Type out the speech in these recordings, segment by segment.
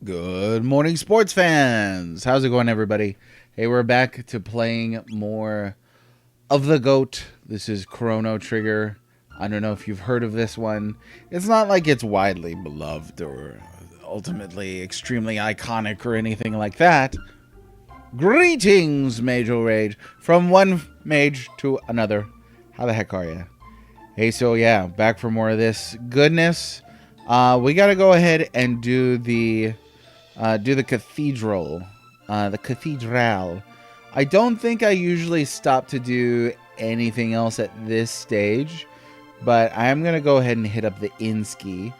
Good morning, sports fans. How's it going, everybody? Hey, we're back to playing more of the GOAT. This is Chrono Trigger. I don't know if you've heard of this one. It's not like it's widely beloved or ultimately extremely iconic or anything like that. Greetings, Major Rage, from one mage to another. How the heck are you? Hey, so yeah, back for more of this goodness. We gotta go ahead and do the cathedral. The cathedral. I don't think I usually stop to do anything else at this stage, but I am gonna go ahead and hit up the Inski,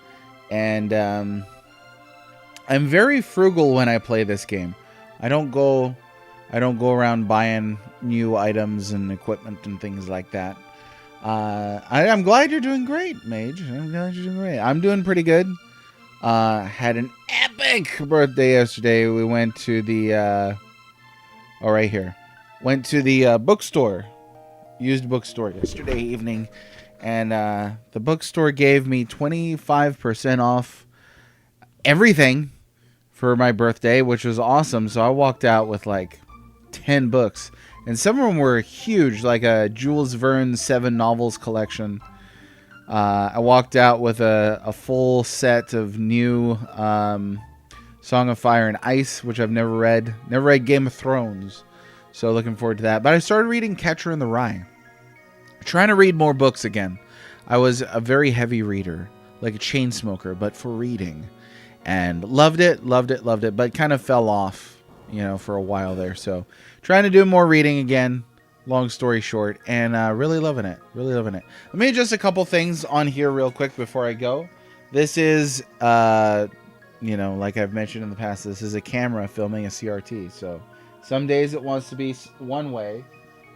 and I'm very frugal when I play this game. I don't go around buying new items and equipment and things like that. I'm glad you're doing great, Mage. I'm glad you're doing great. I'm doing pretty good. Had an epic birthday yesterday. We went to the right here. Went to the bookstore, used bookstore yesterday evening, and the bookstore gave me 25% off everything for my birthday, which was awesome. So I walked out with like 10 books, and some of them were huge, like a Jules Verne 7 novels collection. I walked out with a full set of new Song of Fire and Ice, which I've never read. Never read Game of Thrones, so looking forward to that. But I started reading Catcher in the Rye. Trying to read more books again. I was a very heavy reader, like a chain smoker, but for reading. And loved it, but kind of fell off, for a while there. So trying to do more reading again. Long story short, and really loving it. Let me adjust a couple things on here real quick before I go. This is, like I've mentioned in the past, this is a camera filming a CRT. So some days it wants to be one way,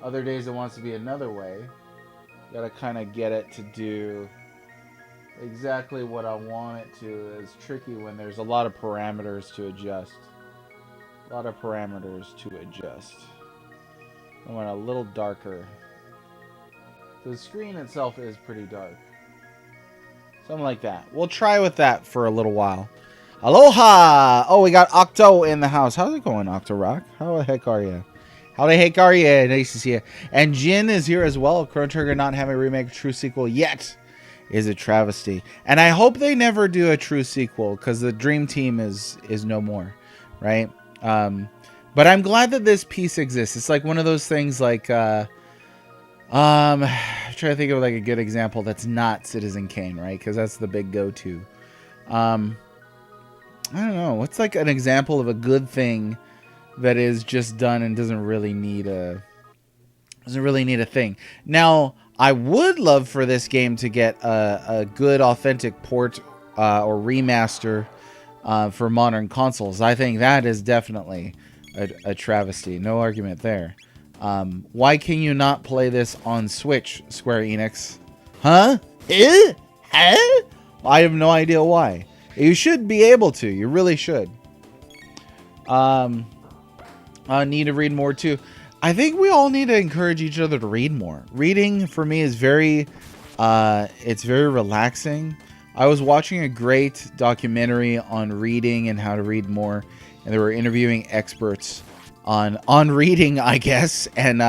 other days it wants to be another way. Got to kind of get it to do exactly what I want it to. It's tricky when there's a lot of parameters to adjust. I want a little darker. The screen itself is pretty dark. Something like that. We'll try with that for a little while. Aloha! Oh, we got Octo in the house. How's it going, Octo Rock? How the heck are you? Nice to see you. And Jin is here as well. Chrono Trigger not having a remake, true sequel yet is a travesty. And I hope they never do a true sequel, because the Dream Team is no more, right? But I'm glad that this piece exists. It's like one of those things like, I'm trying to think of like a good example that's not Citizen Kane, right? Because that's the big go-to. I don't know. What's like an example of a good thing that is just done and doesn't really need a thing? Now, I would love for this game to get a good authentic port or remaster for modern consoles. I think that is definitely a travesty. No argument there. Why can you not play this on Switch, Square Enix? Huh? Huh? I have no idea why. You should be able to. You really should. I need to read more too. I think we all need to encourage each other to read more. Reading for me is very relaxing. I was watching a great documentary on reading and how to read more, and they were interviewing experts on reading, I guess. And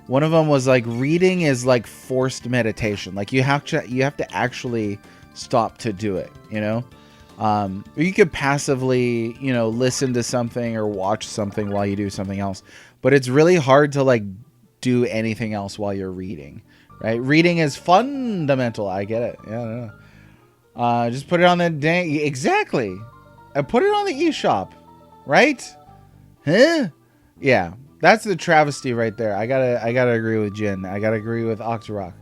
one of them was like, reading is like forced meditation. Like you have to actually stop to do it. You could passively, listen to something or watch something while you do something else, but it's really hard to like do anything else while you're reading, right? Reading is fundamental. I get it. Yeah, I don't know. Just put it on the dang. Exactly. I put it on the eShop, right? Huh? Yeah, that's the travesty right there. I gotta agree with Jin. I gotta agree with Octorok.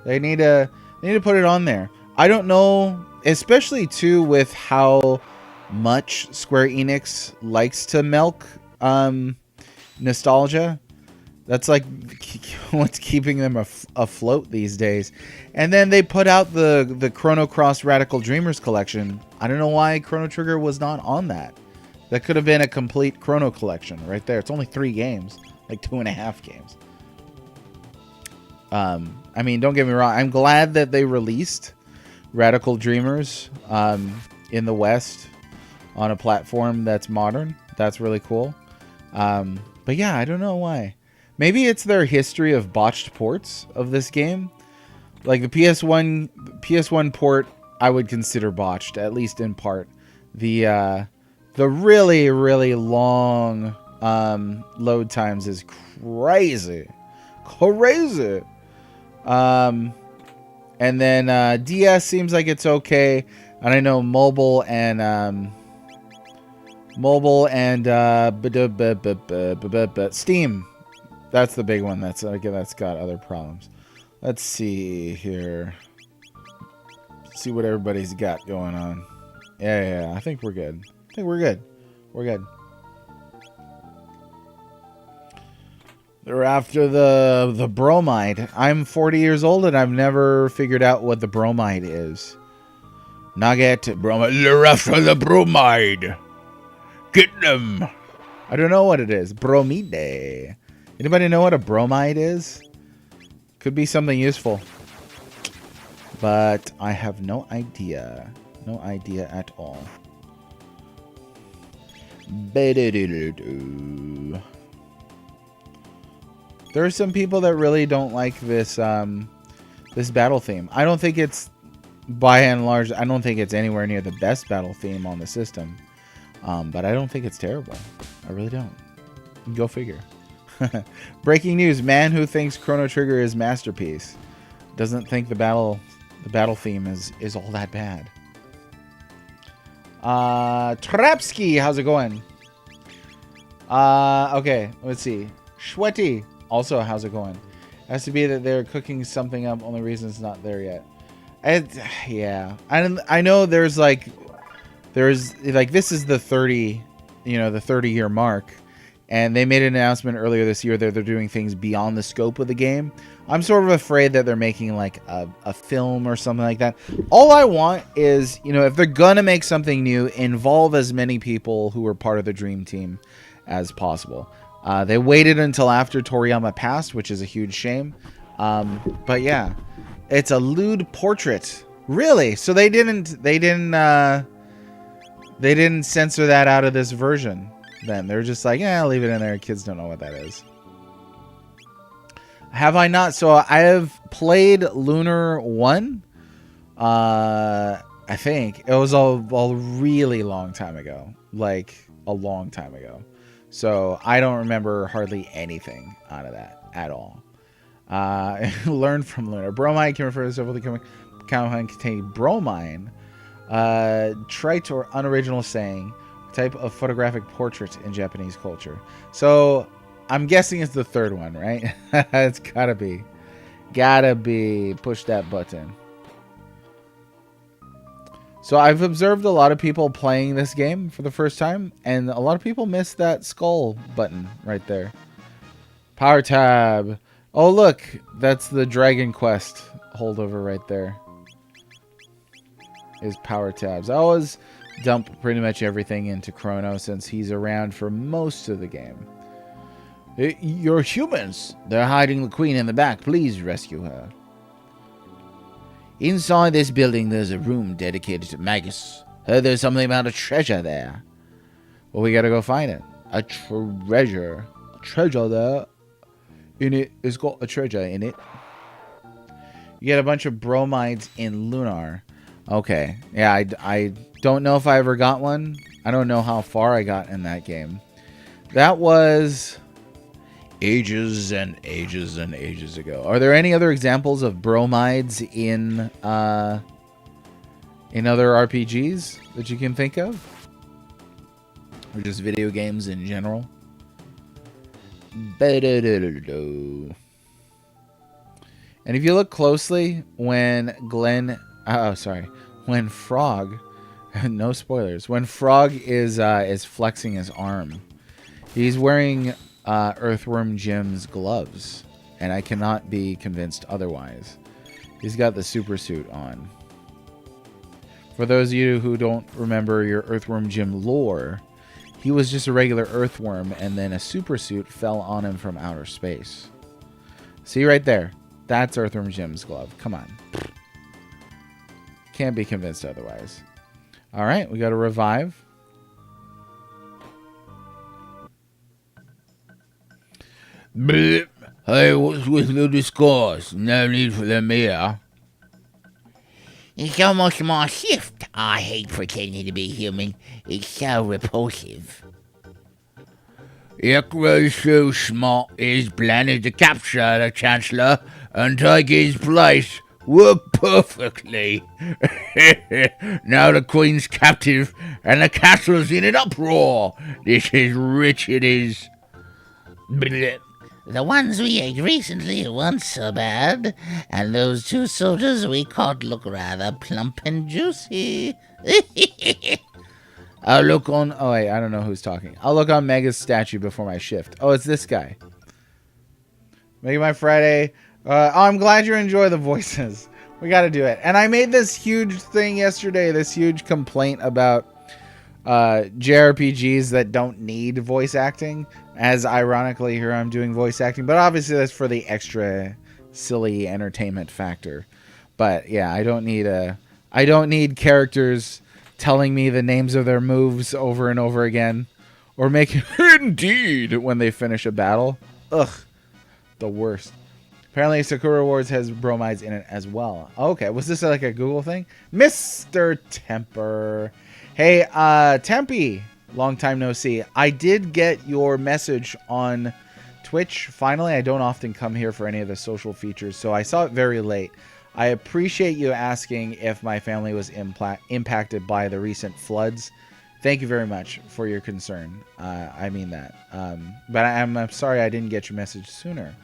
They need to put it on there. I don't know, especially too with how much Square Enix likes to milk nostalgia. That's like what's keeping them afloat these days. And then they put out the Chrono Cross Radical Dreamers collection. I don't know why Chrono Trigger was not on that. That could have been a complete Chrono collection right there. It's only 3 games, like 2.5 games. I mean, don't get me wrong. I'm glad that they released Radical Dreamers in the West on a platform that's modern. That's really cool. But yeah, I don't know why. Maybe it's their history of botched ports of this game. Like the PS1 port, I would consider botched, at least in part. The really, really long load times is crazy. Crazy. And then DS seems like it's okay. And I know mobile and Steam. That's the big one. That's got other problems. Let's see here. See what everybody's got going on. Yeah. I think we're good. We're good. They're after the bromide. I'm 40 years old and I've never figured out what the bromide is. Nugget, bromide. They're after the bromide. Get them. I don't know what it is. Bromide. Anybody know what a bromide is? Could be something useful. But I have no idea. No idea at all. There are some people that really don't like this this battle theme. I don't think it's, by and large, I don't think it's anywhere near the best battle theme on the system. But I don't think it's terrible. I really don't. Go figure. Breaking news: man who thinks Chrono Trigger is masterpiece doesn't think the battle theme is all that bad. Trapsky, how's it going? Okay, let's see. Shweti, also, how's it going? Has to be that they're cooking something up. Only reason it's not there yet. Yeah, I know there's like this is the 30, the 30-year mark. And they made an announcement earlier this year that they're doing things beyond the scope of the game. I'm sort of afraid that they're making like a film or something like that. All I want is, if they're gonna make something new, involve as many people who were part of the dream team as possible. They waited until after Toriyama passed, which is a huge shame. But yeah, it's a lewd portrait. Really? So they didn't censor that out of this version. Then they're just like, yeah, leave it in there. Kids don't know what that is. Have I not? So I have played Lunar 1. I think it was a really long time ago, like a long time ago. So I don't remember hardly anything out of that at all. Learn from Lunar. Bromide can refer to several compound containing bromine. Trite or unoriginal saying. Type of photographic portrait in Japanese culture. So I'm guessing it's the third one, right? It's gotta be. Push that button. So I've observed a lot of people playing this game for the first time, and a lot of people miss that skull button right there. Power tab. Oh look, that's the Dragon Quest holdover right there. Is power tabs. I always dump pretty much everything into Chrono since he's around for most of the game. You're humans. They're hiding the queen in the back. Please rescue her. Inside this building, there's a room dedicated to Magus. Heard there's something about a treasure there. Well, we gotta go find it. A treasure. A treasure there. In it. It's got a treasure in it. You get a bunch of bromides in Lunar. Okay. Yeah, I don't know if I ever got one. I don't know how far I got in that game. That was ages and ages and ages ago. Are there any other examples of bromides in other RPGs that you can think of? Or just video games in general? And if you look closely, when Frog, no spoilers, when Frog is flexing his arm, he's wearing Earthworm Jim's gloves, and I cannot be convinced otherwise. He's got the super suit on. For those of you who don't remember your Earthworm Jim lore, he was just a regular earthworm, and then a super suit fell on him from outer space. See right there? That's Earthworm Jim's glove. Come on. Can't be convinced otherwise. Alright, we got to revive. Blip. Hey, what's with the discourse? No need for them here. It's almost my shift. I hate pretending to be human. It's so repulsive. Yakro's so smart he's planning to capture the Chancellor and take his place. Worked perfectly. Now the Queen's captive and the castle's in an uproar. This is rich, it is. Blip. The ones we ate recently weren't so bad, and those 2 soldiers we caught look rather plump and juicy. I'll look on... Oh, wait, I don't know who's talking. I'll look on Mega's statue before my shift. Oh, it's this guy. Mega My Friday. I'm glad you enjoy the voices. We got to do it. And I made this huge thing yesterday, this huge complaint about JRPGs that don't need voice acting. As ironically, here I'm doing voice acting. But obviously, that's for the extra silly entertainment factor. But yeah, I don't need characters telling me the names of their moves over and over again, or making indeed when they finish a battle. Ugh, the worst. Apparently, Sakura Wars has bromides in it as well. Okay, was this like a Google thing? Mr. Temper. Hey, Tempe, long time no see. I did get your message on Twitch. Finally, I don't often come here for any of the social features, so I saw it very late. I appreciate you asking if my family was impacted by the recent floods. Thank you very much for your concern. I mean that. But I'm sorry I didn't get your message sooner.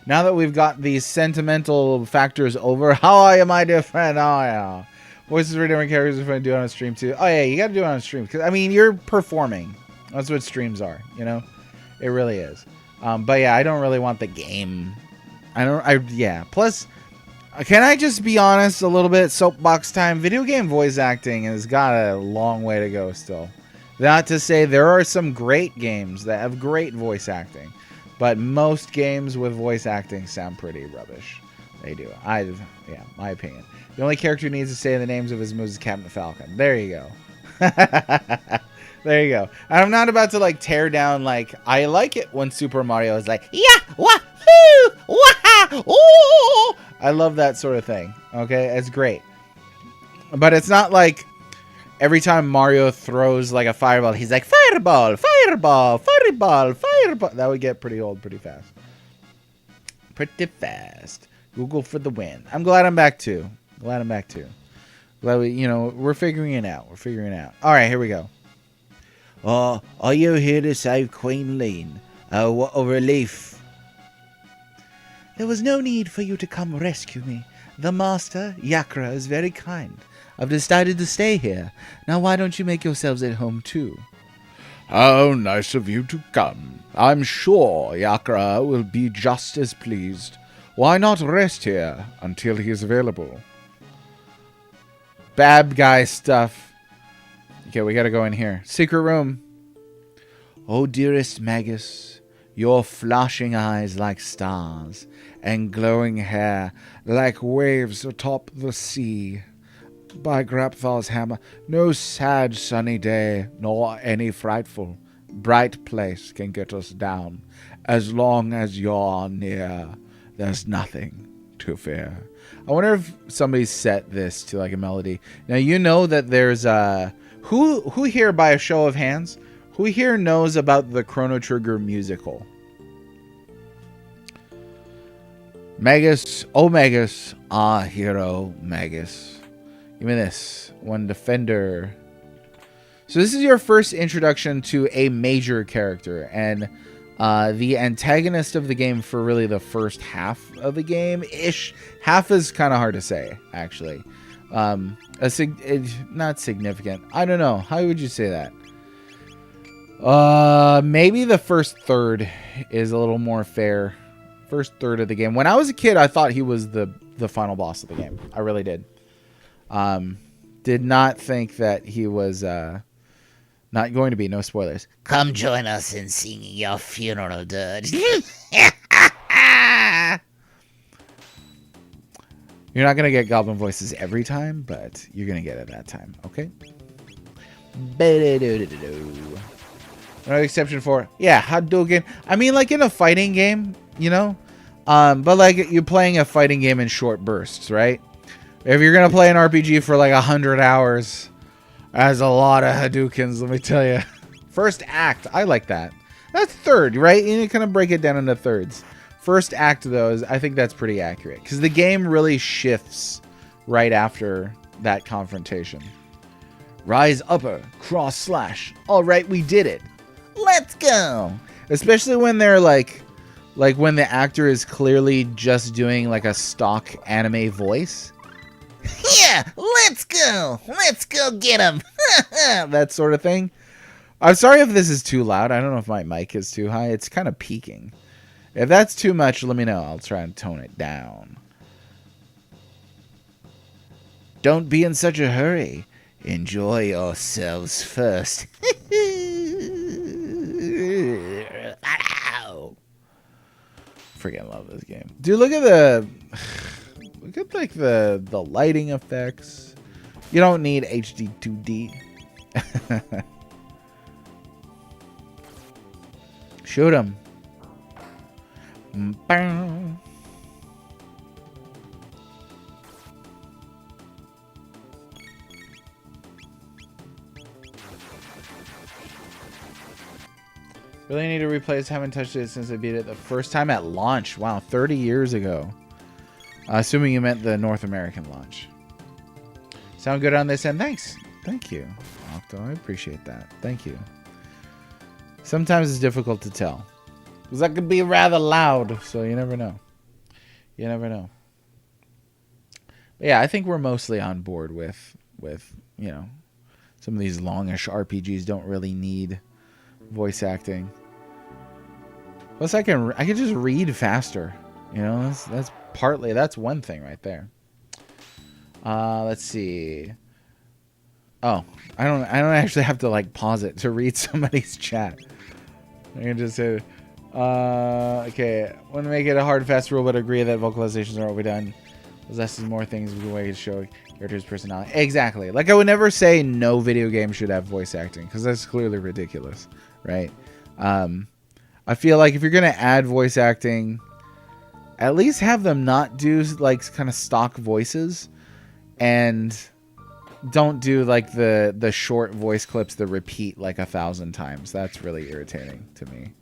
Now that we've got these sentimental factors over, how am I different? Oh, yeah. Voices for different characters if I do it on a stream too. Oh, yeah, you got to do it on a stream. Because I mean, you're performing. That's what streams are, you know? It really is. But yeah, I don't really want the game. Yeah. Plus... Can I just be honest a little bit? Soapbox time. Video game voice acting has got a long way to go still. Not to say there are some great games that have great voice acting. But most games with voice acting sound pretty rubbish. They do. Yeah, my opinion. The only character who needs to say the names of his moves is Captain Falcon. There you go. There you go. And I'm not about to like tear down like I like it when Super Mario is like, yeah, wahoo, wah, ooh. I love that sort of thing. Okay, it's great. But it's not like every time Mario throws like a fireball, he's like, fireball, fireball, fireball, fireball. That would get pretty old pretty fast. Pretty fast. Google for the win. I'm glad I'm back too. Glad we're figuring it out. All right, here we go. Oh, are you here to save Queen Lean? Oh, what a relief. There was no need for you to come rescue me. The master, Yakra, is very kind. I've decided to stay here. Now why don't you make yourselves at home too? How nice of you to come. I'm sure Yakra will be just as pleased. Why not rest here until he is available? Bad guy stuff. Okay, we gotta go in here. Secret room. Oh, dearest Magus, your flashing eyes like stars, and glowing hair like waves atop the sea. By Grapthar's hammer, no sad sunny day, nor any frightful, bright place can get us down. As long as you're near, there's nothing to fear. I wonder if somebody set this to like a melody. Now you know that there's who here, by a show of hands, who here knows about the Chrono Trigger musical? Magus, oh Magus, ah hero Magus. Give me this. One defender. So this is your first introduction to a major character, and the antagonist of the game for really the first half of the game-ish. Half is kind of hard to say, actually. Not significant. I don't know. How would you say that? Maybe the first third is a little more fair. First third of the game. When I was a kid, I thought he was the final boss of the game. I really did. Did not think that he was not going to be. No spoilers. Come join us in singing your funeral dirge. You're not going to get goblin voices every time, but you're going to get it that time, okay? No exception for... Yeah, Hadouken. I mean, like in a fighting game, you know? But like you're playing a fighting game in short bursts, right? If you're going to play an RPG for like 100 hours, that's a lot of Hadoukens, let me tell you. First act, I like that. That's third, right? You kind of break it down into thirds. First act, though, I think that's pretty accurate. Because the game really shifts right after that confrontation. Rise upper, cross slash. All right, we did it. Let's go. Especially when they're like when the actor is clearly just doing like a stock anime voice. Yeah, let's go. Let's go get him. That sort of thing. I'm sorry if this is too loud. I don't know if my mic is too high. It's kind of peaking. If that's too much, let me know. I'll try and tone it down. Don't be in such a hurry. Enjoy yourselves first. Freaking love this game. Dude, look at like the lighting effects. You don't need HD 2D. Shoot him. Really need to replay this. Haven't touched it since I beat it the first time at launch. Wow, 30 years ago. Assuming you meant the North American launch. Sound good on this end? Thanks. Thank you, Octo. I appreciate that. Thank you. Sometimes it's difficult to tell. Because that could be rather loud, so you never know. You never know. But yeah, I think we're mostly on board with you know, some of these longish RPGs don't really need voice acting. Plus, I can just read faster. You know, that's one thing right there. Let's see. Oh, I don't actually have to like pause it to read somebody's chat. I can just say, okay, want to make it a hard and fast rule, but agree that vocalizations are overdone. Possesses more things with the way to show characters' personality. Exactly. Like I would never say no video game should have voice acting because that's clearly ridiculous, right? I feel like if you're gonna add voice acting, at least have them not do like kind of stock voices, and don't do like the short voice clips that repeat like 1,000 times. That's really irritating to me.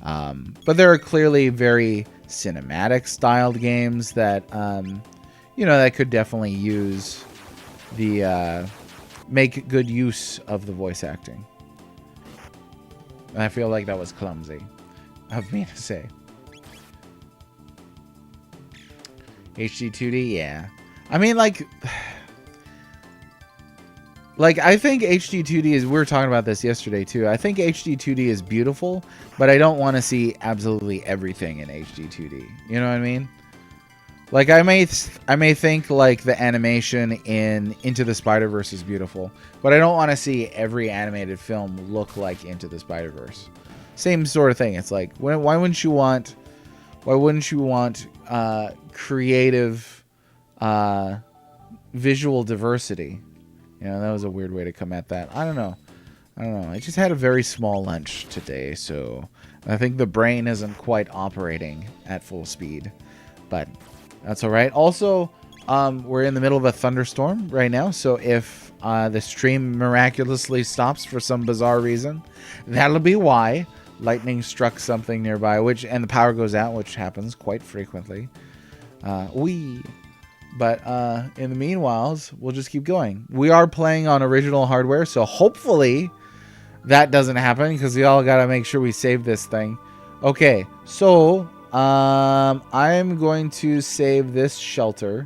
But there are clearly very cinematic styled games that you know, that could definitely use the make good use of the voice acting. And I feel like that was clumsy of me to say. HD 2D, yeah. I mean, like I think HD 2D is, we were talking about this yesterday too. I think HD 2D is beautiful, but I don't want to see absolutely everything in HD 2D. You know what I mean? Like I may think like the animation in Into the Spider-Verse is beautiful, but I don't want to see every animated film look like Into the Spider-Verse. Same sort of thing. It's like, why wouldn't you want creative visual diversity? You know, that was a weird way to come at that. I don't know. I just had a very small lunch today, so I think the brain isn't quite operating at full speed, but that's all right. Also, we're in the middle of a thunderstorm right now, so if the stream miraculously stops for some bizarre reason, that'll be why. Lightning struck something nearby, and the power goes out, which happens quite frequently. But in the meanwhile, we'll just keep going. We are playing on original hardware, so hopefully that doesn't happen, because we all got to make sure we save this thing. Okay, so I'm going to save this shelter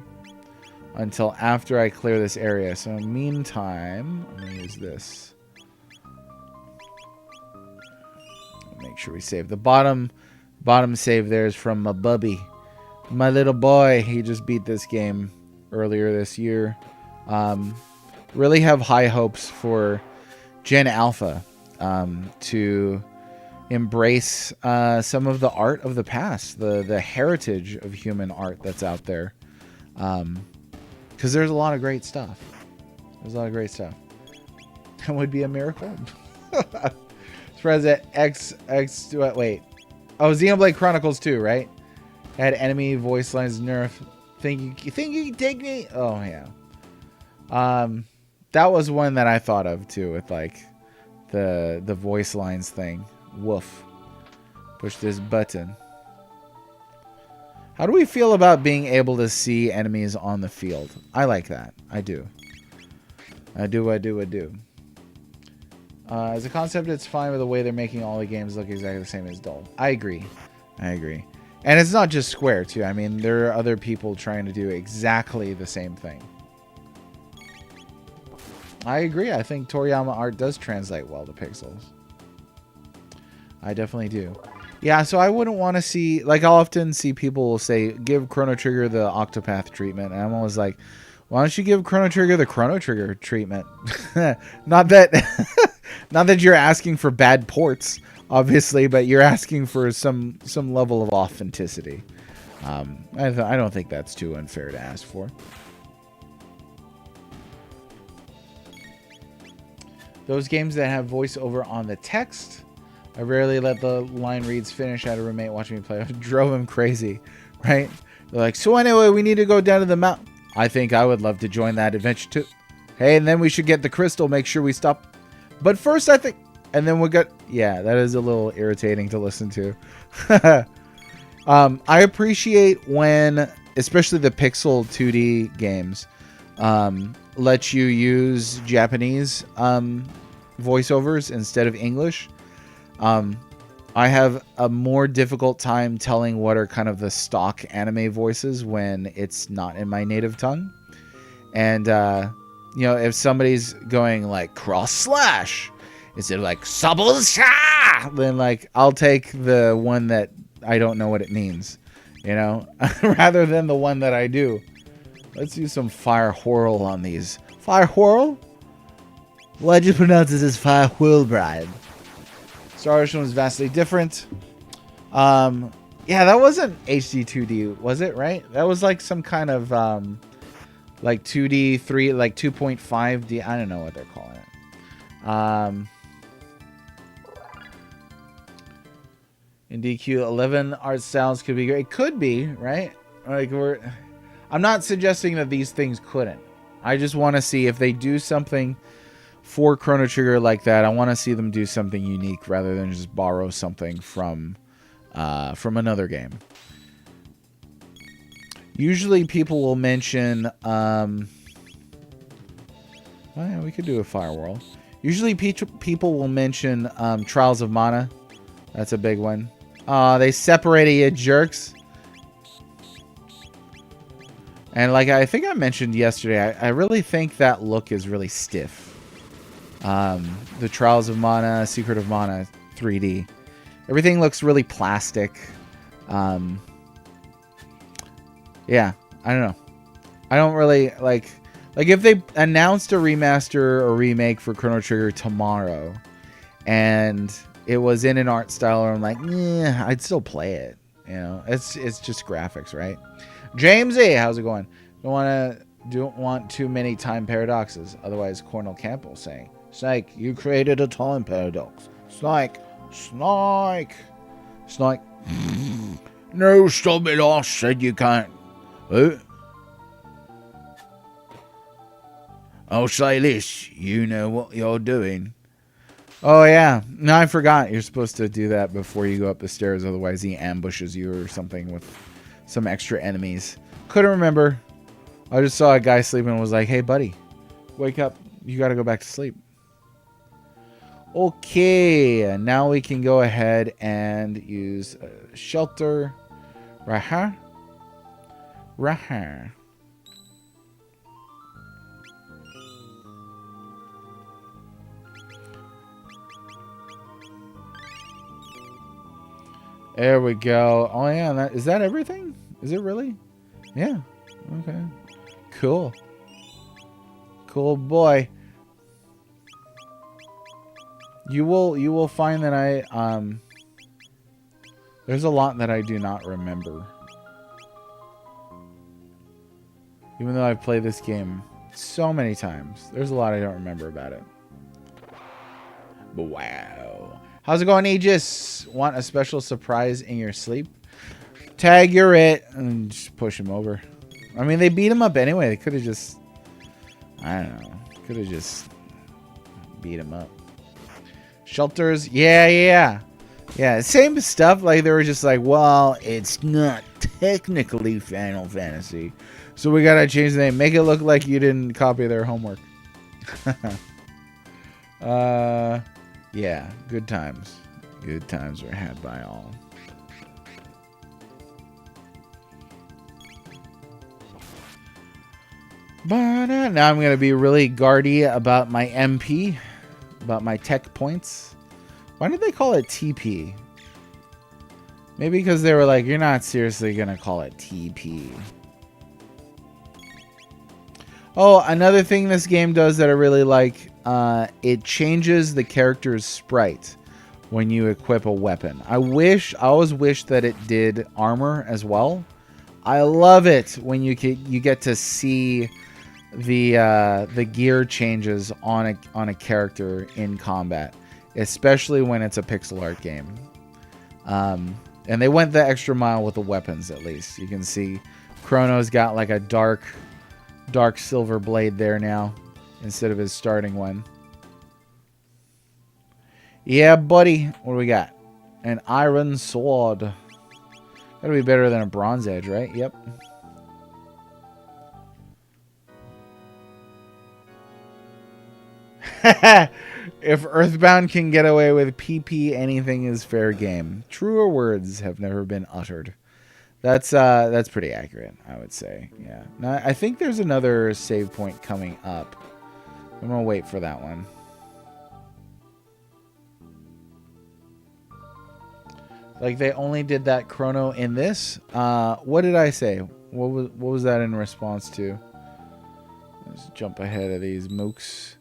until after I clear this area. So in the meantime, I'm going to use this. Make sure we save the bottom save there is from my bubby, my little boy. He just beat this game earlier this year. Really have high hopes for Gen Alpha to embrace some of the art of the past, the heritage of human art that's out there, because there's a lot of great stuff. That would be a miracle. President X. Wait. Oh, Xenoblade Chronicles 2, right? Had enemy voice lines nerf. Think you can take me? Oh yeah. That was one that I thought of too, with like the voice lines thing. Woof. Push this button. How do we feel about being able to see enemies on the field? I like that. I do. I do. As a concept, it's fine with the way they're making all the games look exactly the same as Dull. I agree. And it's not just Square, too. I mean, there are other people trying to do exactly the same thing. I agree. I think Toriyama art does translate well to pixels. I definitely do. Yeah, so I wouldn't want to see... Like, I'll often see people say, give Chrono Trigger the Octopath treatment. And I'm always like, why don't you give Chrono Trigger the Chrono Trigger treatment? Not that... not that you're asking for bad ports, obviously, but you're asking for some level of authenticity. I don't think that's too unfair to ask for. Those games that have voiceover on the text... I rarely let the line reads finish. I had a roommate watching me play. It drove him crazy, right? They're like, so anyway, we need to go down to the mountain. I think I would love to join that adventure too. Hey, and then we should get the crystal. Make sure we stop. But first, I think... And then we got... Yeah, that is a little irritating to listen to. I appreciate when, especially the Pixel 2D games, let you use Japanese voiceovers instead of English. I have a more difficult time telling what are kind of the stock anime voices when it's not in my native tongue. And, you know, if somebody's going like cross slash instead of like subble sha, then like I'll take the one that I don't know what it means, you know, rather than the one that I do. Let's use some fire whirl on these. Fire whirl? Why'd you pronounce this as fire whirl, Brian? Star Ocean was vastly different. Yeah, that wasn't HD 2D, was it? Right? That was like some kind of like 2D, 3, like 2.5D. I don't know what they're calling it. In DQ, 11 art styles could be great. It could be, right? Like I'm not suggesting that these things couldn't. I just want to see if they do something for Chrono Trigger like that. I want to see them do something unique rather than just borrow something from another game. Usually people will mention well, yeah, we could do a firewall. Usually people will mention Trials of Mana. That's a big one. They separated, you jerks. And like I think I mentioned yesterday, I really think that look is really stiff. The Trials of Mana, Secret of Mana 3D. Everything looks really plastic. Yeah, I don't know. I don't really like if they announced a remaster or remake for Chrono Trigger tomorrow and it was in an art style where I'm like, yeah, I'd still play it. You know, it's just graphics, right? Jamesy, how's it going? Don't want too many time paradoxes. Otherwise, Cornel Campbell saying, Snake, you created a time paradox. Snake. No, stop it. I said you can't. I'll say this. You know what you're doing. Oh, yeah. No, I forgot. You're supposed to do that before you go up the stairs. Otherwise, he ambushes you or something with some extra enemies. Couldn't remember. I just saw a guy sleeping and was like, hey, buddy, wake up. You got to go back to sleep. Okay. Now we can go ahead and use shelter. Raha. There we go. Oh, yeah. Is that everything? Is it really? Yeah. Okay. Cool. Cool boy. You will find that there's a lot that I do not remember. Even though I've played this game so many times, there's a lot I don't remember about it. But wow. How's it going, Aegis? Want a special surprise in your sleep? Tag, you're it. And just push him over. I mean, they beat him up anyway. They could have just... I don't know. Could have just beat him up. Shelters. Yeah. Same stuff. Like, they were just like, well, it's not technically Final Fantasy. So we gotta change the name. Make it look like you didn't copy their homework. Yeah. Good times. Good times were had by all. But now I'm going to be really guardy about my MP, about my tech points. Why did they call it TP? Maybe because they were like, you're not seriously going to call it TP. Oh, another thing this game does that I really like, it changes the character's sprite when you equip a weapon. I always wish that it did armor as well. I love it when you get to see the gear changes on a character in combat, especially when it's a pixel art game. And they went the extra mile with the weapons. At least you can see Chrono's got like a dark silver blade there now instead of his starting one. Yeah, buddy. What do we got? An iron sword. Gotta be better than a bronze edge, right? Yep. If Earthbound can get away with PP, anything is fair game. Truer words have never been uttered. That's pretty accurate, I would say. Yeah. Now, I think there's another save point coming up. I'm gonna wait for that one. Like they only did that Chrono in this. What did I say? What was that in response to? Let's jump ahead of these mooks.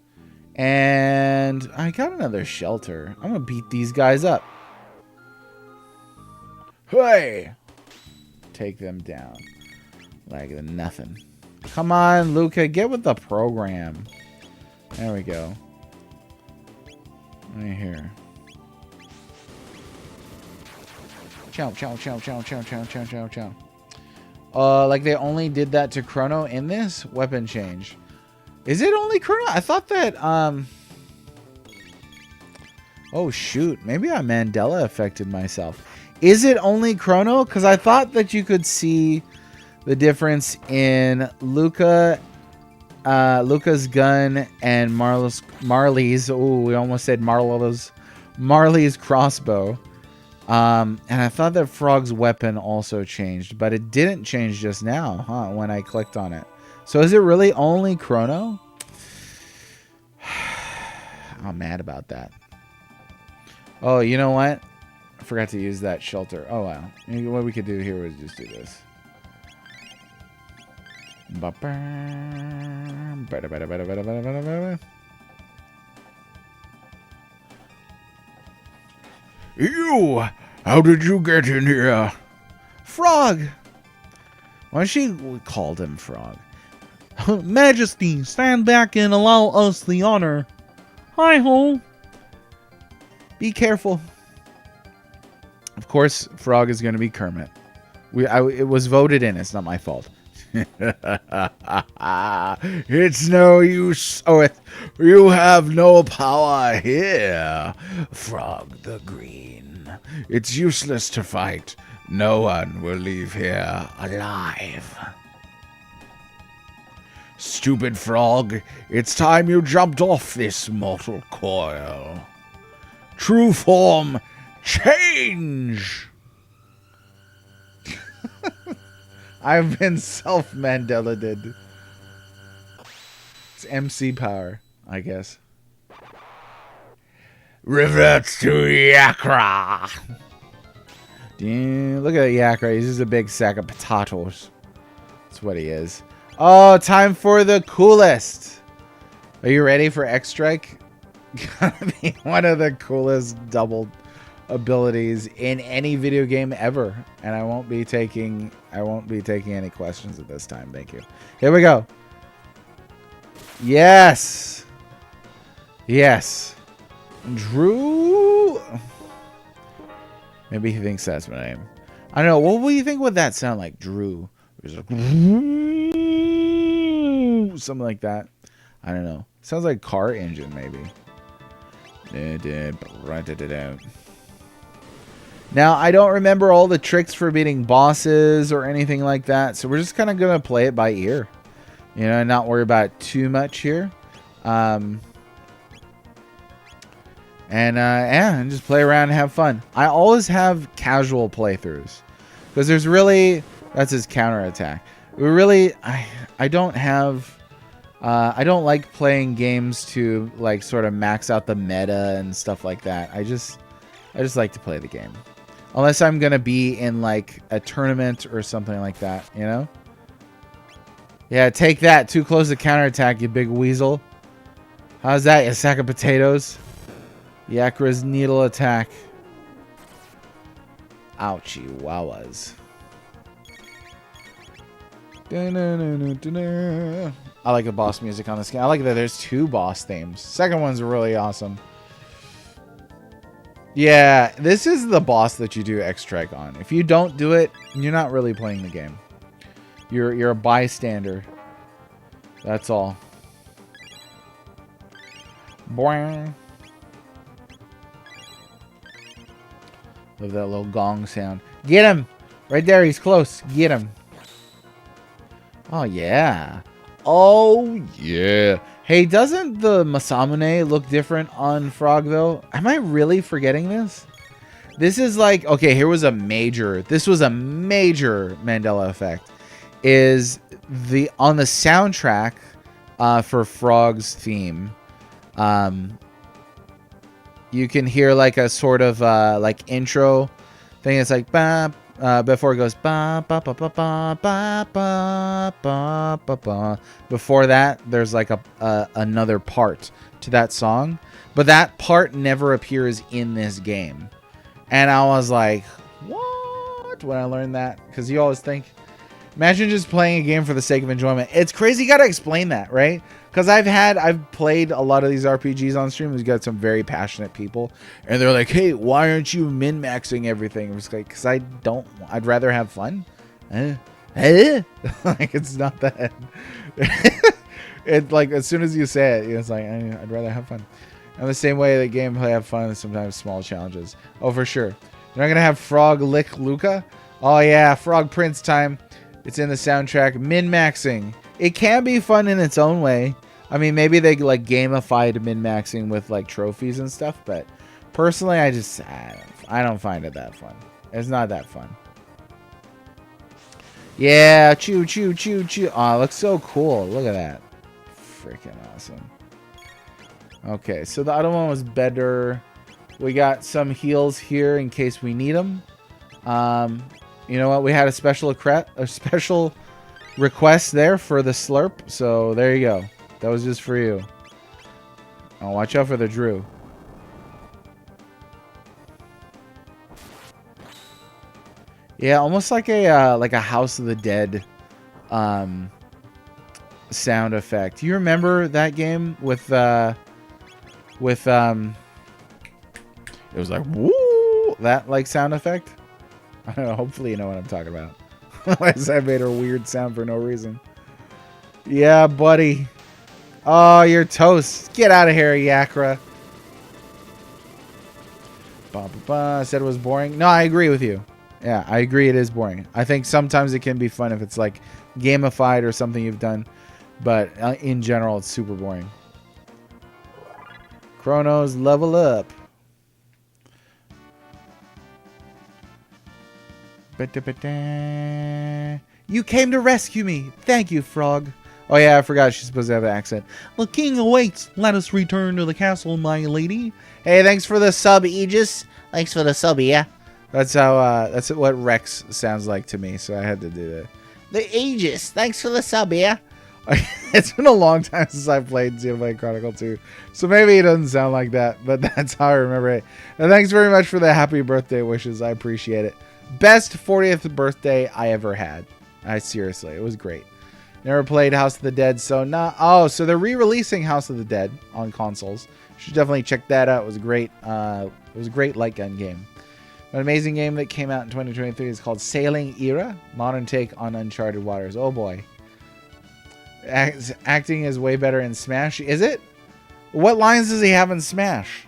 And I got another shelter. I'm gonna beat these guys up. Hey! Take them down like nothing. Come on, Luca, get with the program. There we go. Right here. Chow, chow, chow, chow, chow, chow, chow, chow, chow. Like they only did that to Chrono in this weapon change. Is it only Chrono? I thought that, oh, shoot. Maybe I Mandela affected myself. Is it only Chrono? Because I thought that you could see the difference in Luca's gun and Marley's. Oh, we almost said Marley's crossbow. And I thought that Frog's weapon also changed, but it didn't change just now, huh? When I clicked on it. So is it really only Chrono? I'm mad about that. Oh, you know what? I forgot to use that shelter. Oh, wow. What we could do here was just do this. You! How did you get in here? Frog! Why she called him Frog? Majesty, stand back and allow us the honor. Hi-ho. Be careful. Of course, Frog is going to be Kermit. It was voted in. It's not my fault. It's no use. Oh, you have no power here, Frog the Green. It's useless to fight. No one will leave here alive. Stupid Frog, it's time you jumped off this mortal coil. True form, change! I've been self-Mandela-did. It's MC power, I guess. Revert to Yakra. Look at Yakra. He's just a big sack of potatoes. That's what he is. Oh, time for the coolest. Are you ready for X-Strike? Gotta be one of the coolest double abilities in any video game ever. And I won't be taking any questions at this time. Thank you. Here we go. Yes. Yes. Drew. Drew. Maybe he thinks that's my name. I don't know. What do you think would that sound like, Drew? Like, something like that. I don't know. Sounds like car engine, maybe. Now, I don't remember all the tricks for beating bosses or anything like that, so we're just kind of going to play it by ear. You know, and not worry about too much here. And just play around and have fun. I always have casual playthroughs. Because there's really... That's his counterattack. I don't have... I don't like playing games to, like, sort of max out the meta and stuff like that. I just like to play the game. Unless I'm going to be in, like, a tournament or something like that, you know? Yeah, take that. Too close to counterattack, you big weasel. How's that, you sack of potatoes? Yakra's needle attack. Ouchie wawas. I like the boss music on this game. I like that there's 2 boss themes. Second one's really awesome. Yeah, this is the boss that you do extract on. If you don't do it, you're not really playing the game. You're a bystander. That's all. Boing. Love that little gong sound. Get him! Right there, he's close. Get him. Oh, yeah. Oh, yeah. Hey, doesn't the Masamune look different on Frogville? Am I really forgetting this? This is like... Okay, here was a major... This was a major Mandela effect. Is the... On the soundtrack for Frog's theme... you can hear like a sort of like intro thing. It's like ba before it goes ba ba ba ba ba ba ba ba ba ba. Before that, there's like another part to that song, but that part never appears in this game. And I was like, what? When I learned that, because you always think, imagine just playing a game for the sake of enjoyment. It's crazy. You got to explain that, right? Because I've played a lot of these RPGs on stream. We've got some very passionate people, and they're like, "Hey, why aren't you min-maxing everything?" I'm just like, "Cause I don't. I'd rather have fun." Like it's not that. It like as soon as you say it, it's like I'd rather have fun. And the same way that gameplay have fun, sometimes small challenges. Oh, for sure. You're not gonna have Frog lick Luca. Oh yeah, Frog Prince time. It's in the soundtrack. Min-maxing. It can be fun in its own way. I mean, maybe they like gamified min-maxing with like trophies and stuff, but personally, I don't find it that fun. It's not that fun. Yeah, choo choo choo choo. Oh, it looks so cool. Look at that. Freaking awesome. Okay, so the other one was better. We got some heals here in case we need them. You know what? We had a special request there for the slurp, so there you go. That was just for you. Oh, watch out for the Drew. Yeah, almost like a House of the Dead sound effect. Do you remember that game with it was like woo, that like sound effect? I don't know, hopefully you know what I'm talking about. Otherwise I made a weird sound for no reason. Yeah, buddy. Oh, you're toast. Get out of here, Yakra. I said it was boring. No, I agree with you. Yeah, I agree it is boring. I think sometimes it can be fun if it's like gamified or something you've done. But in general, it's super boring. Chronos, level up. You came to rescue me. Thank you, Frog. Oh yeah, I forgot she's supposed to have an accent. The king awaits. Let us return to the castle, my lady. Hey, thanks for the sub, Aegis. Thanks for the sub, yeah. That's how. That's what Rex sounds like to me. So I had to do that. The Aegis. Thanks for the sub, yeah. It's been a long time since I played Xenoblade Chronicle 2, so maybe it doesn't sound like that, but that's how I remember it. And thanks very much for the happy birthday wishes. I appreciate it. Best 40th birthday I ever had. Seriously, it was great. Never played House of the Dead, so not. Oh, so they're re-releasing House of the Dead on consoles. Should definitely check that out. It was a great, light gun game. An amazing game that came out in 2023 is called Sailing Era, modern take on Uncharted Waters. Oh boy, acting is way better in Smash. Is it? What lines does he have in Smash?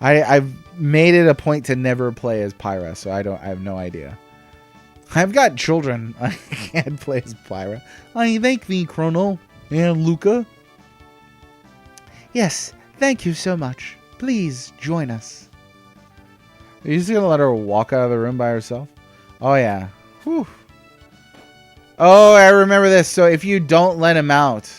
I've made it a point to never play as Pyra, so I have no idea. I've got children. I can't play as Pyra. I thank thee, Chrono and Luca. Yes, thank you so much. Please join us. Are you just gonna let her walk out of the room by herself? Oh yeah. Whew. Oh, I remember this. So if you don't let him out,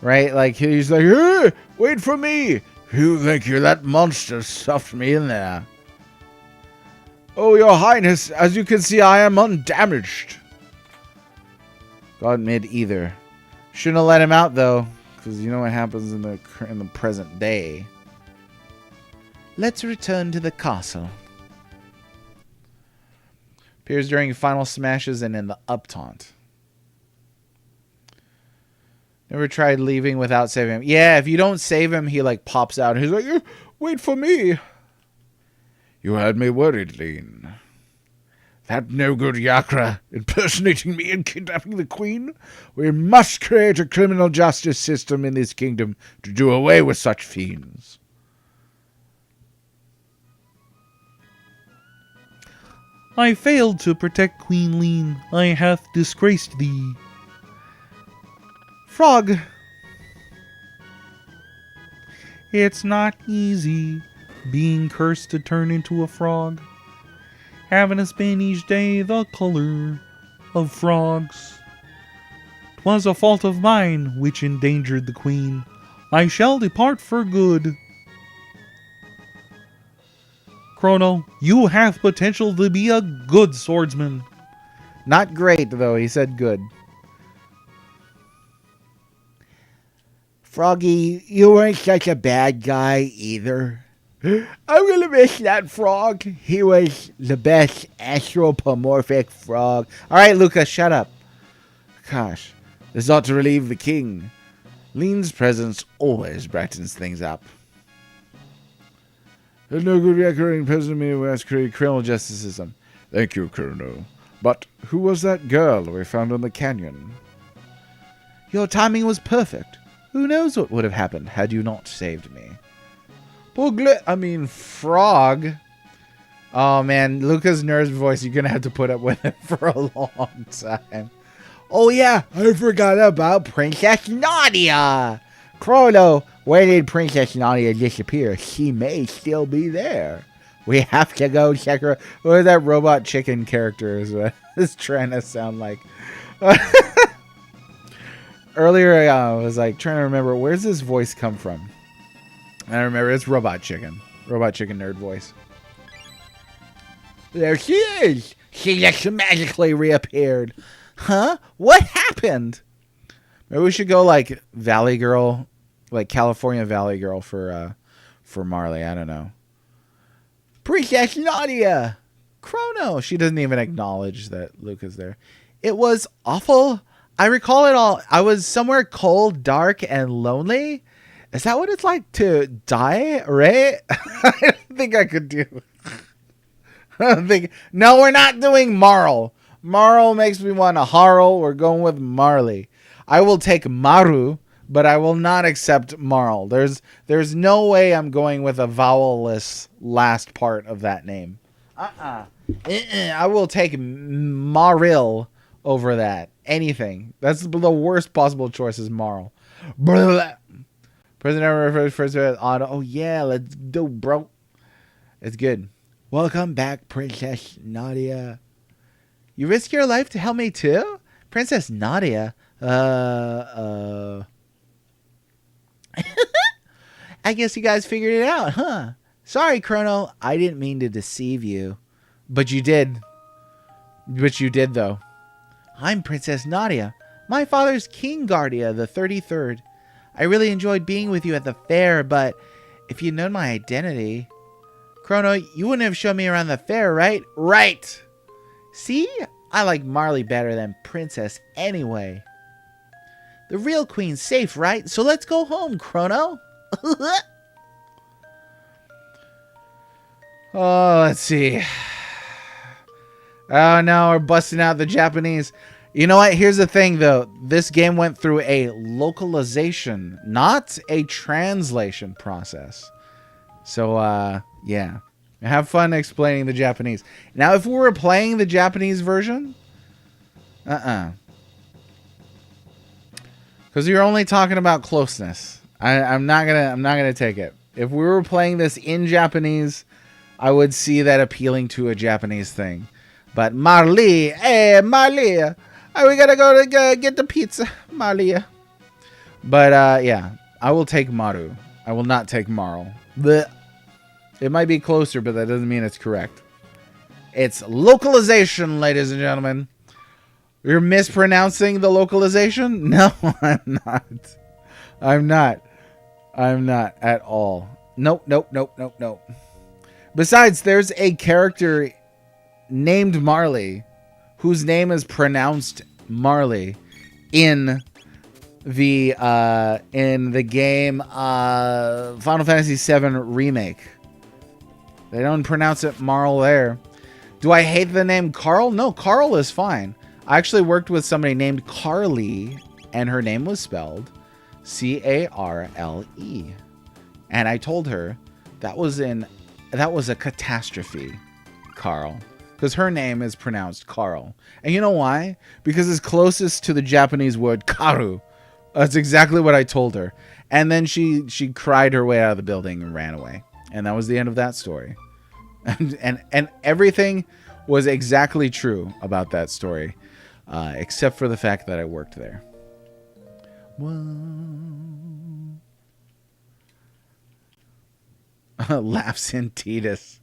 right? Like he's like, hey, wait for me. You think you're that monster stuffed me in there? Oh, your highness, as you can see, I am undamaged. God mid either. Shouldn't have let him out though, because you know what happens in the present day. Let's return to the castle. Appears during final smashes and in the up taunt. Never tried leaving without saving him. Yeah, if you don't save him, he like pops out. He's like, wait for me. You had me worried, Lean. That no-good Yakra impersonating me and kidnapping the queen? We must create a criminal justice system in this kingdom to do away with such fiends. I failed to protect Queen Lean. I hath disgraced thee. Frog. It's not easy being cursed to turn into a frog. Having to spend each day the color of frogs. 'Twas a fault of mine which endangered the queen. I shall depart for good. Chrono, you have potential to be a good swordsman. Not great, though. He said good. Froggy, you weren't such a bad guy either. I'm gonna miss that frog. He was the best anthropomorphic frog. All right, Luca, shut up. Gosh, this ought to relieve the king. Lean's presence always brightens things up. There's no good recurring president meeting has created criminal justice system. Thank you, Colonel. But who was that girl we found in the canyon? Your timing was perfect. Who knows what would have happened had you not saved me? Frog. Oh, man. Luca's nerd's voice, you're going to have to put up with it for a long time. Oh, yeah. I forgot about Princess Nadia. Chrono, where did Princess Nadia disappear? She may still be there. We have to go check her. What is that robot chicken character is trying to sound like? Earlier, I was like trying to remember, where's this voice come from? And I remember it's Robot Chicken. Robot Chicken nerd voice. There she is. She just magically reappeared. Huh? What happened? Maybe we should go like Valley Girl, like California Valley Girl for Marley. I don't know. Princess Nadia. Chrono. She doesn't even acknowledge that Luke is there. It was awful. I recall it all. I was somewhere cold, dark, and lonely. Is that what it's like to die, right? I don't think I could do. I don't think. No, we're not doing Marl. Marl makes me want to Harl. We're going with Marley. I will take Maru, but I will not accept Marl. There's no way I'm going with a vowelless last part of that name. I will take Maril over that. Anything. That's the worst possible choice is Marl. President refers to it on. Oh yeah, let's do, bro. It's good. Welcome back, Princess Nadia. You risk your life to help me too, Princess Nadia. I guess you guys figured it out, huh? Sorry, Chrono. I didn't mean to deceive you, but you did. But you did though. I'm Princess Nadia. My father's King Guardia, the 33rd. I really enjoyed being with you at the fair, but if you'd known my identity... Chrono, you wouldn't have shown me around the fair, right? Right! See? I like Marley better than Princess anyway. The real queen's safe, right? So let's go home, Chrono. Oh, let's see. Oh, no, we're busting out the Japanese. You know what? Here's the thing, though. This game went through a localization, not a translation process. So, yeah. Have fun explaining the Japanese. Now, if we were playing the Japanese version, because you're only talking about closeness. I'm not gonna take it. If we were playing this in Japanese, I would see that appealing to a Japanese thing. But Marley, hey Marley, we gotta go to get the pizza, Marley. But yeah, I will take Maru. I will not take Marl. Blech. It might be closer, but that doesn't mean it's correct. It's localization, ladies and gentlemen. You're mispronouncing the localization? No, I'm not. I'm not at all. Nope. Besides, there's a character named Marley whose name is pronounced Marley in the game Final Fantasy VII Remake. They don't pronounce it Marl there. Do I hate the name Carl? No, Carl is fine. I actually worked with somebody named Carly, and her name was spelled C-A-R-L-E. And I told her that was a catastrophe, Carl. Because her name is pronounced Carl. And you know why? Because it's closest to the Japanese word karu. That's exactly what I told her. And then she cried her way out of the building and ran away. And that was the end of that story. And everything was exactly true about that story. Except for the fact that I worked there. Laughs in Titus.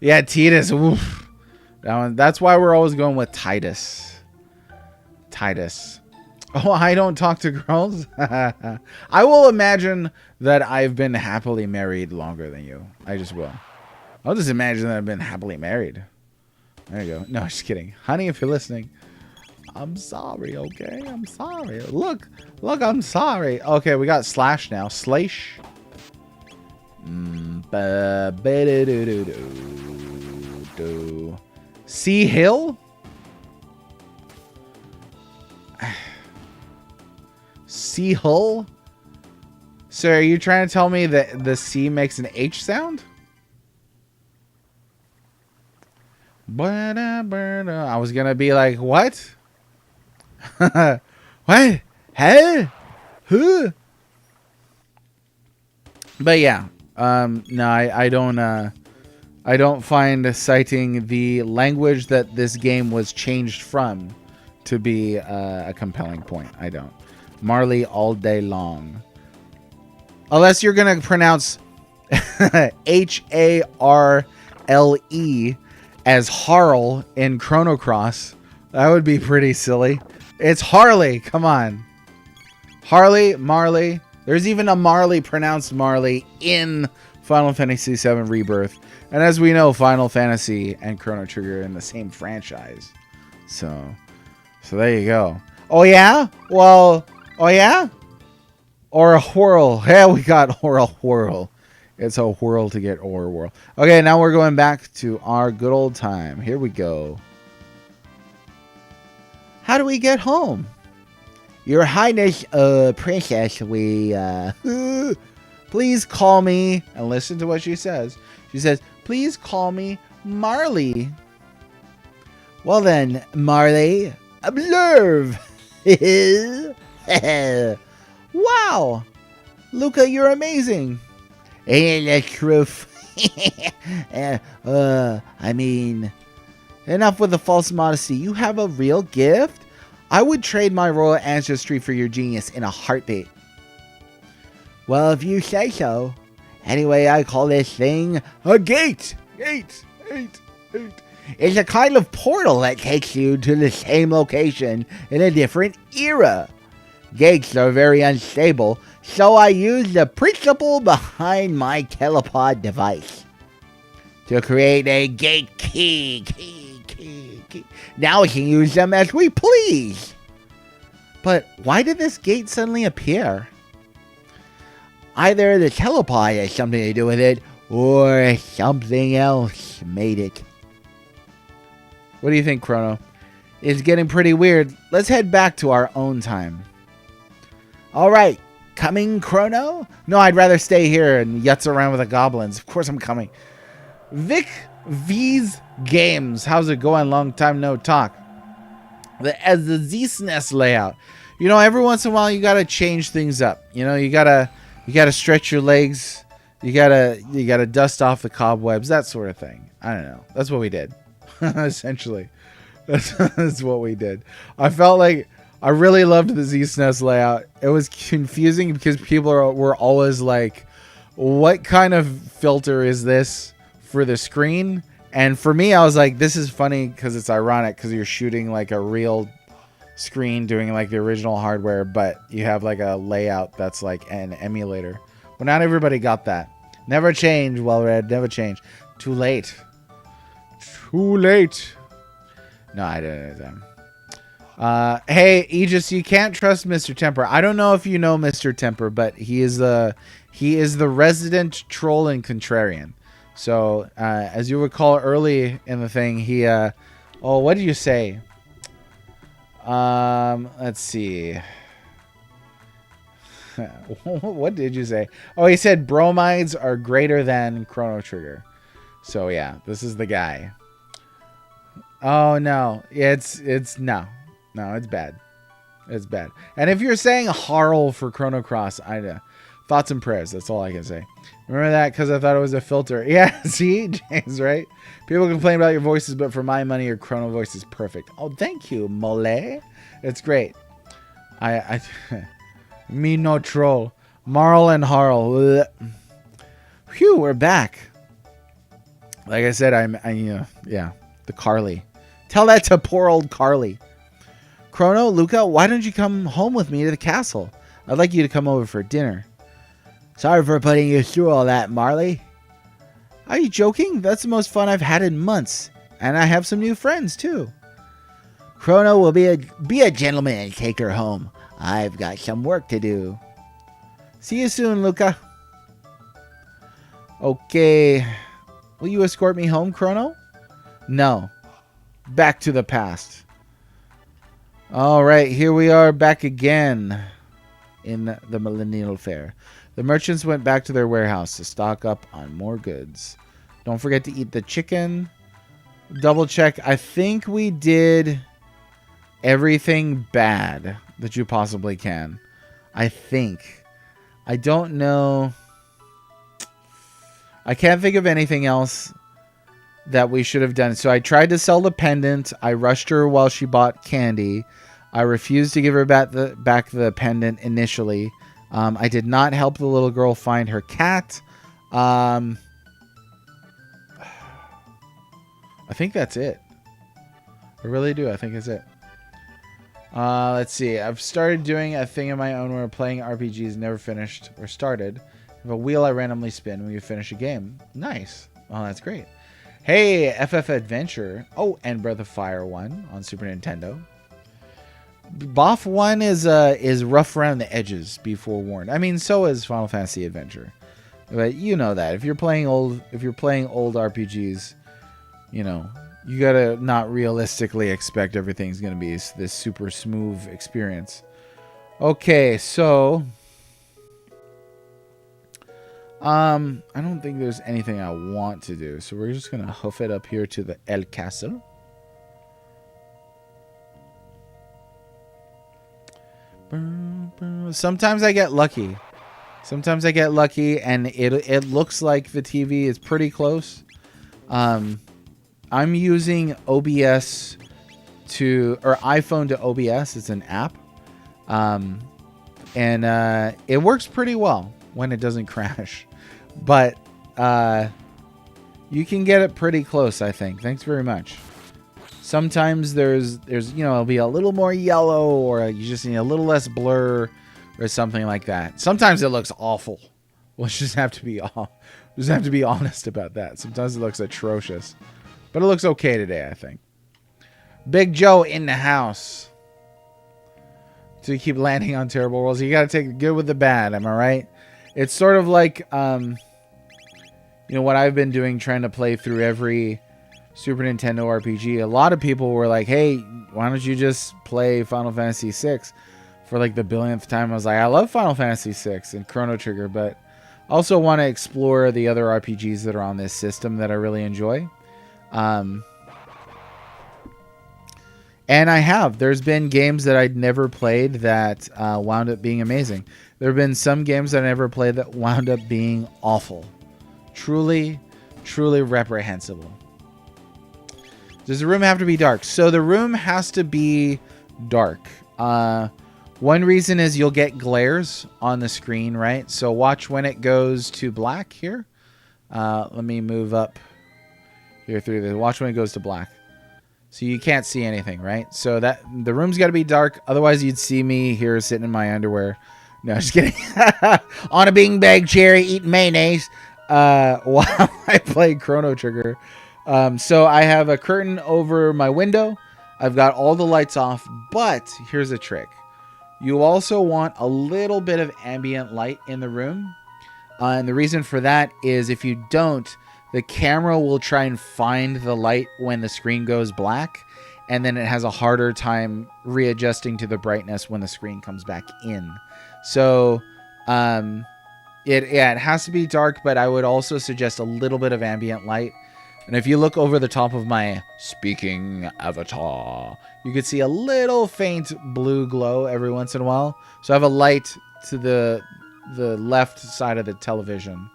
Yeah, Titus. Oof. That's why we're always going with Titus. Oh, I don't talk to girls? I will imagine that I've been happily married longer than you. I just will. I'll just imagine that I've been happily married. There you go. No, just kidding. Honey, if you're listening, I'm sorry, okay? I'm sorry. Look, I'm sorry. Okay, we got Slash now. Slash. Sea Hill? Sea Hull? So are you trying to tell me that the C makes an H sound? I was gonna be like, what? What? Hey? Who? But yeah, no, I don't find citing the language that this game was changed from to be a compelling point. I don't. Marley all day long. Unless you're gonna pronounce Harle as Harl in Chrono Cross. That would be pretty silly. It's Harley. Come on. Harley, Marley. There's even a Marley pronounced Marley in Final Fantasy VII Rebirth. And as we know, Final Fantasy and Chrono Trigger are in the same franchise. So there you go. Oh, yeah? Well, oh, yeah? Or a whirl. Yeah, we got or a whirl. It's a whirl to get or whirl. Okay, now we're going back to our good old time. Here we go. How do we get home? Your Highness, Princess, we, please call me, and listen to what she says. She says, please call me Marley. Well then, Marley, observe. Wow. Luca, you're amazing. Ain't that truth? I mean, enough with the false modesty. You have a real gift? I would trade my royal ancestry for your genius in a heartbeat. Well, if you say so. Anyway, I call this thing a gate. Gate. It's a kind of portal that takes you to the same location in a different era. Gates are very unstable, so I use the principle behind my telepod device to create a gate key. Now we can use them as we please. But why did this gate suddenly appear? Either the teleport has something to do with it, or something else made it. What do you think, Chrono? It's getting pretty weird. Let's head back to our own time. All right. Coming, Chrono? No, I'd rather stay here and yutz around with the goblins. Of course I'm coming. Vic V's Games. How's it going? Long time no talk. As the SNES layout. You know, every once in a while you gotta change things up. You know, you gotta stretch your legs. You gotta dust off the cobwebs, that sort of thing. I don't know. That's what we did. Essentially. That's what we did. I felt like I really loved the SNES layout. It was confusing because people were always like, what kind of filter is this for the screen? And for me, I was like, this is funny because it's ironic because you're shooting like a real screen doing like the original hardware, but you have like a layout that's like an emulator. Well, not everybody got that. Never change, Well-Read. Never change. Too late. Too late. No, I didn't. Hey, Aegis, you can't trust Mr. Temper. I don't know if you know Mr. Temper, but he is the resident troll and contrarian. So, as you recall early in the thing, he what did you say? Let's see. What did you say? Oh, he said bromides are greater than Chrono Trigger. So yeah, this is the guy. Oh no, it's no, it's bad. It's bad. And if you're saying Harl for Chrono Cross, thoughts and prayers. That's all I can say. Remember that because I thought it was a filter. Yeah, see, James, right? People complain about your voices, but for my money, your Chrono voice is perfect. Oh, thank you, Mole. It's great. I me no troll. Marl and Harl. Phew, we're back. Like I said, yeah, the Carly. Tell that to poor old Carly. Chrono, Luca, why don't you come home with me to the castle? I'd like you to come over for dinner. Sorry for putting you through all that, Marley. Are you joking? That's the most fun I've had in months. And I have some new friends, too. Chrono will be a gentleman and take her home. I've got some work to do. See you soon, Luca. Okay. Will you escort me home, Chrono? No. Back to the past. All right, here we are back again in the Millennial Fair. The merchants went back to their warehouse to stock up on more goods. Don't forget to eat the chicken. Double check. I think we did everything bad that you possibly can. I think. I don't know. I can't think of anything else that we should have done. So I tried to sell the pendant. I rushed her while she bought candy. I refused to give her back the pendant initially. I did not help the little girl find her cat. I think that's it. I really do. I think that's it. Let's see. I've started doing a thing of my own where playing RPGs never finished or started. I have a wheel I randomly spin when you finish a game. Nice. Oh, that's great. Hey, FF Adventure. Oh, and Breath of Fire 1 on Super Nintendo. BOF 1 is rough around the edges, be forewarned. I mean, so is Final Fantasy Adventure. But you know that. If you're playing old RPGs, you know, you gotta not realistically expect everything's gonna be this super smooth experience. Okay, so I don't think there's anything I want to do, so we're just gonna hoof it up here to the El Castle. Sometimes I get lucky. And it looks like the TV is pretty close. I'm using OBS or iPhone to OBS. It's an app. And it works pretty well when it doesn't crash. But you can get it pretty close, I think. Thanks very much. Sometimes there's it'll be a little more yellow, or you just need a little less blur or something like that. Sometimes it looks awful. We'll just have to be honest about that. Sometimes it looks atrocious. But it looks okay today, I think. Big Joe in the house. to keep landing on terrible worlds. You got to take the good with the bad. Am I right? It's sort of like, you know, what I've been doing, trying to play through every Super Nintendo RPG. A lot of people were like, hey, why don't you just play Final Fantasy VI for like the billionth time? I was like, I love Final Fantasy VI and Chrono Trigger, but also want to explore the other RPGs that are on this system that I really enjoy. And I have. There's been games that I'd never played that wound up being amazing. There have been some games that I never played that wound up being awful. Truly, truly reprehensible. Does the room have to be dark? So the room has to be dark. One reason is you'll get glares on the screen, right? So watch when it goes to black here. Let me move up here through this. Watch when it goes to black. So you can't see anything, right? So that the room's got to be dark. Otherwise, you'd see me here sitting in my underwear. No, just kidding. On a beanbag chair eating mayonnaise while I play Chrono Trigger. So I have a curtain over my window. I've got all the lights off. But here's a trick. You also want a little bit of ambient light in the room. And the reason for that is if you don't, the camera will try and find the light when the screen goes black, and then it has a harder time readjusting to the brightness when the screen comes back in. So it has to be dark, but I would also suggest a little bit of ambient light. And if you look over the top of my speaking avatar, you could see a little faint blue glow every once in a while. So I have a light to the left side of the television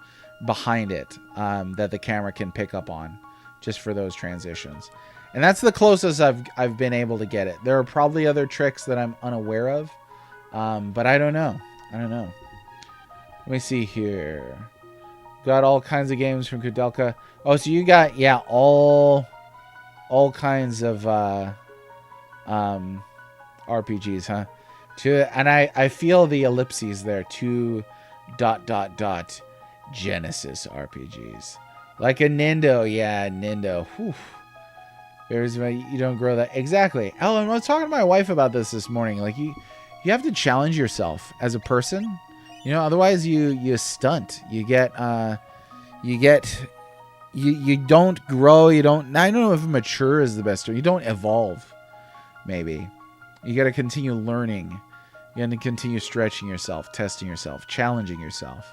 behind it that the camera can pick up on just for those transitions. And that's the closest I've been able to get it. There are probably other tricks that I'm unaware of, but I don't know. Let me see here. Got all kinds of games from Kudelka. Oh, so you got, yeah, all kinds of RPGs, huh? And I feel the ellipses there. 2... Genesis RPGs. Like a Nintendo. Yeah, Nintendo. Whew. There's you don't grow that. Exactly. Ellen, I was talking to my wife about this morning. Like you have to challenge yourself as a person. You know, otherwise you stunt. You don't grow. I don't know if mature is the best term. You don't evolve. Maybe. You got to continue learning. You got to continue stretching yourself, testing yourself, challenging yourself.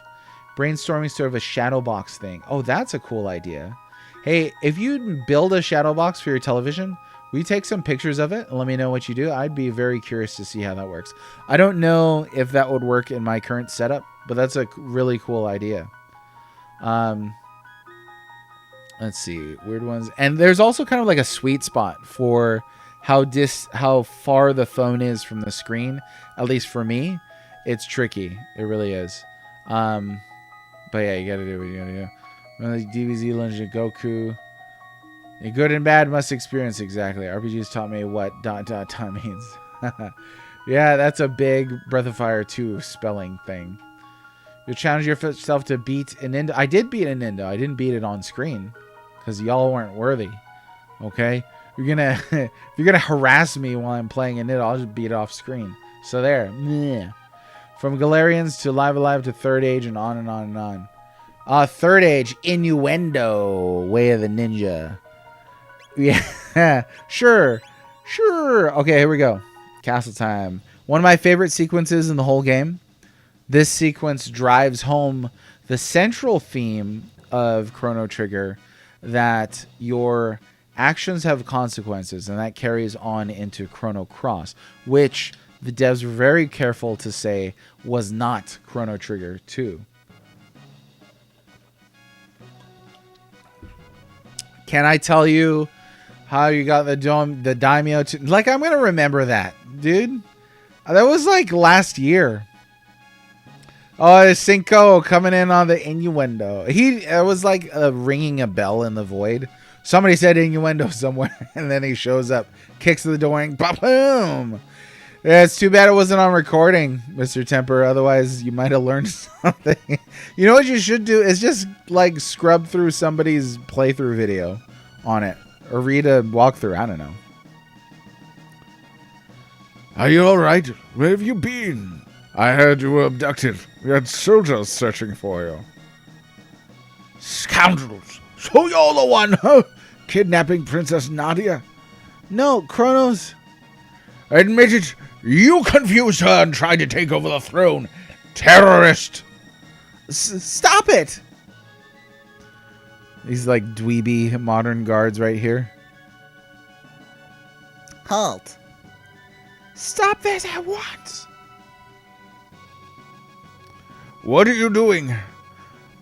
Brainstorming sort of a shadow box thing. Oh, that's a cool idea. Hey, if you build a shadow box for your television, will you take some pictures of it and let me know what you do? I'd be very curious to see how that works. I don't know if that would work in my current setup, but that's a really cool idea. Let's see. Weird ones. And there's also kind of like a sweet spot for how far the phone is from the screen. At least for me, it's tricky. It really is. But yeah, you gotta do what you gotta do. DBZ Legend of Goku. A good and bad must experience. Exactly. RPGs taught me what ... means. Yeah, that's a big Breath of Fire 2 spelling thing. You challenge yourself to beat an Nintendo. I did beat a Nintendo. I didn't beat it on screen because y'all weren't worthy. Okay, you're gonna if you're gonna harass me while I'm playing a Nintendo, I'll just beat it off screen. So there. Meh. From Galarians to Live Alive to Third Age and on and on and on. Third Age, Innuendo, Way of the Ninja. Yeah, sure. Okay, here we go. Castle time. One of my favorite sequences in the whole game. This sequence drives home the central theme of Chrono Trigger, that your actions have consequences, and that carries on into Chrono Cross, which the devs were very careful to say was not Chrono Trigger 2. Can I tell you how you got the daimyo to... Like, I'm going to remember that, dude. That was like last year. Oh, Cinco coming in on the innuendo. It was like ringing a bell in the void. Somebody said innuendo somewhere, and then he shows up, kicks the door, and boom! Yeah, it's too bad it wasn't on recording, Mr. Temper. Otherwise, you might have learned something. You know what you should do is just like scrub through somebody's playthrough video on it, or read a walkthrough. I don't know. Are you all right? Where have you been? I heard you were abducted. We had soldiers searching for you. Scoundrels! So you're the one, huh? Kidnapping Princess Nadia? No, Chronos. Admit it! You confused her and tried to take over the throne! Terrorist! Stop it! These like dweeby modern guards right here. Halt. Stop this at once! What are you doing?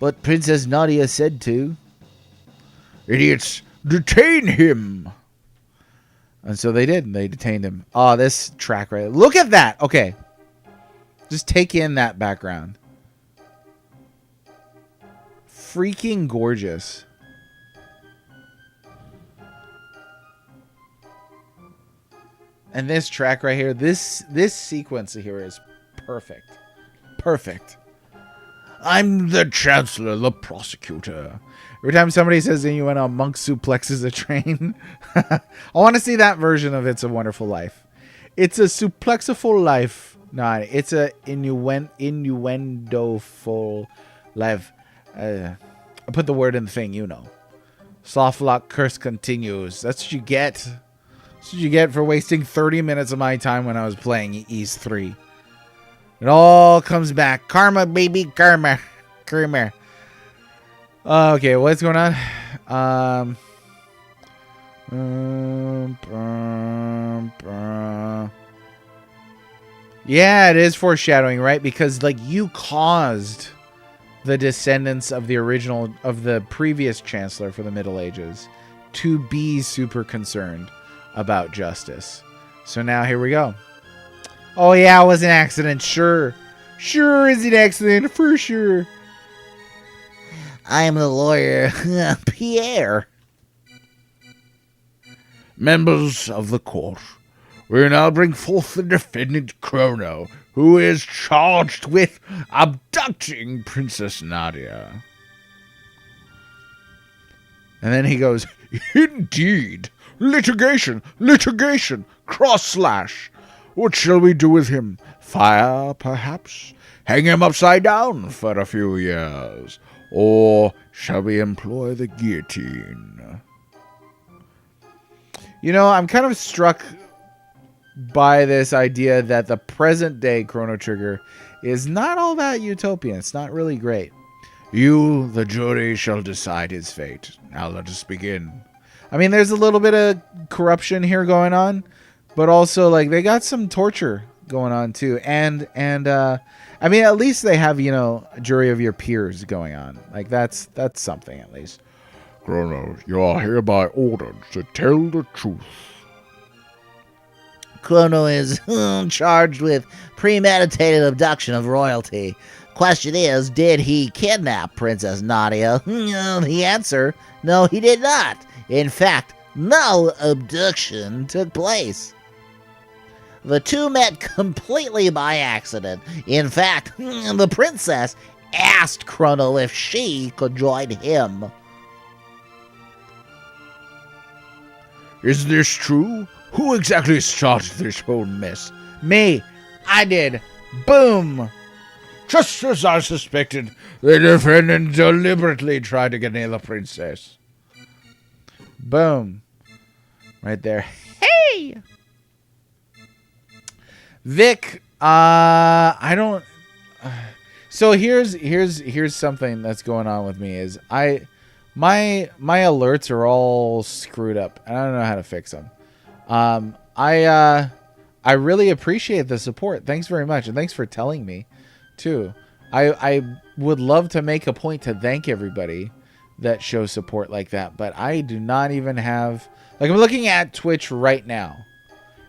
But Princess Nadia said to. Idiots! Detain him! And so they did. They detained him. Oh, this track right. Look at that. Okay. Just take in that background. Freaking gorgeous. And this track right here, this sequence here is perfect. Perfect. I'm the Chancellor, the prosecutor. Every time somebody says innuendo, Monk suplexes a train. I want to see that version of It's a Wonderful Life. It's a suplexiful life. No, it's a innuendo-ful life. I put the word in the thing, you know. Soft lock curse continues. That's what you get. That's what you get for wasting 30 minutes of my time when I was playing Ys 3. It all comes back. Karma, baby, karma. Karma. Okay, what's going on? Yeah, it is foreshadowing, right? Because like you caused the descendants of the original, of the previous Chancellor for the Middle Ages to be super concerned about justice. So now here we go. Oh yeah, it was an accident. Sure. Sure is an accident, for sure. I am the lawyer, Pierre. Members of the court, we now bring forth the defendant Chrono, who is charged with abducting Princess Nadia. And then he goes, Indeed. Litigation, litigation, cross-slash. What shall we do with him? Fire, perhaps? Hang him upside down for a few years? Or shall we employ the guillotine? You know, I'm kind of struck by this idea that the present day Chrono Trigger is not all that utopian. It's not really great. You, the jury, shall decide his fate. Now let us begin. I mean, there's a little bit of corruption here going on, but also like they got some torture going on too. And I mean, at least they have, you know, a jury of your peers going on. Like that's something at least. Chrono, you are hereby ordered to tell the truth. Chrono is charged with premeditated abduction of royalty. Question is, did he kidnap Princess Nadia? The answer, no, he did not. In fact, no abduction took place. The two met completely by accident. In fact, the princess asked Chrono if she could join him. Is this true? Who exactly started this whole mess? Me. I did. Boom. Just as I suspected, the defendant deliberately tried to get near the princess. Boom. Right there. Hey! Vic, I don't... So here's something that's going on with me is my alerts are all screwed up and I don't know how to fix them. I really appreciate the support. Thanks very much, and thanks for telling me too. I would love to make a point to thank everybody that shows support like that, but I do not even have, like, I'm looking at Twitch right now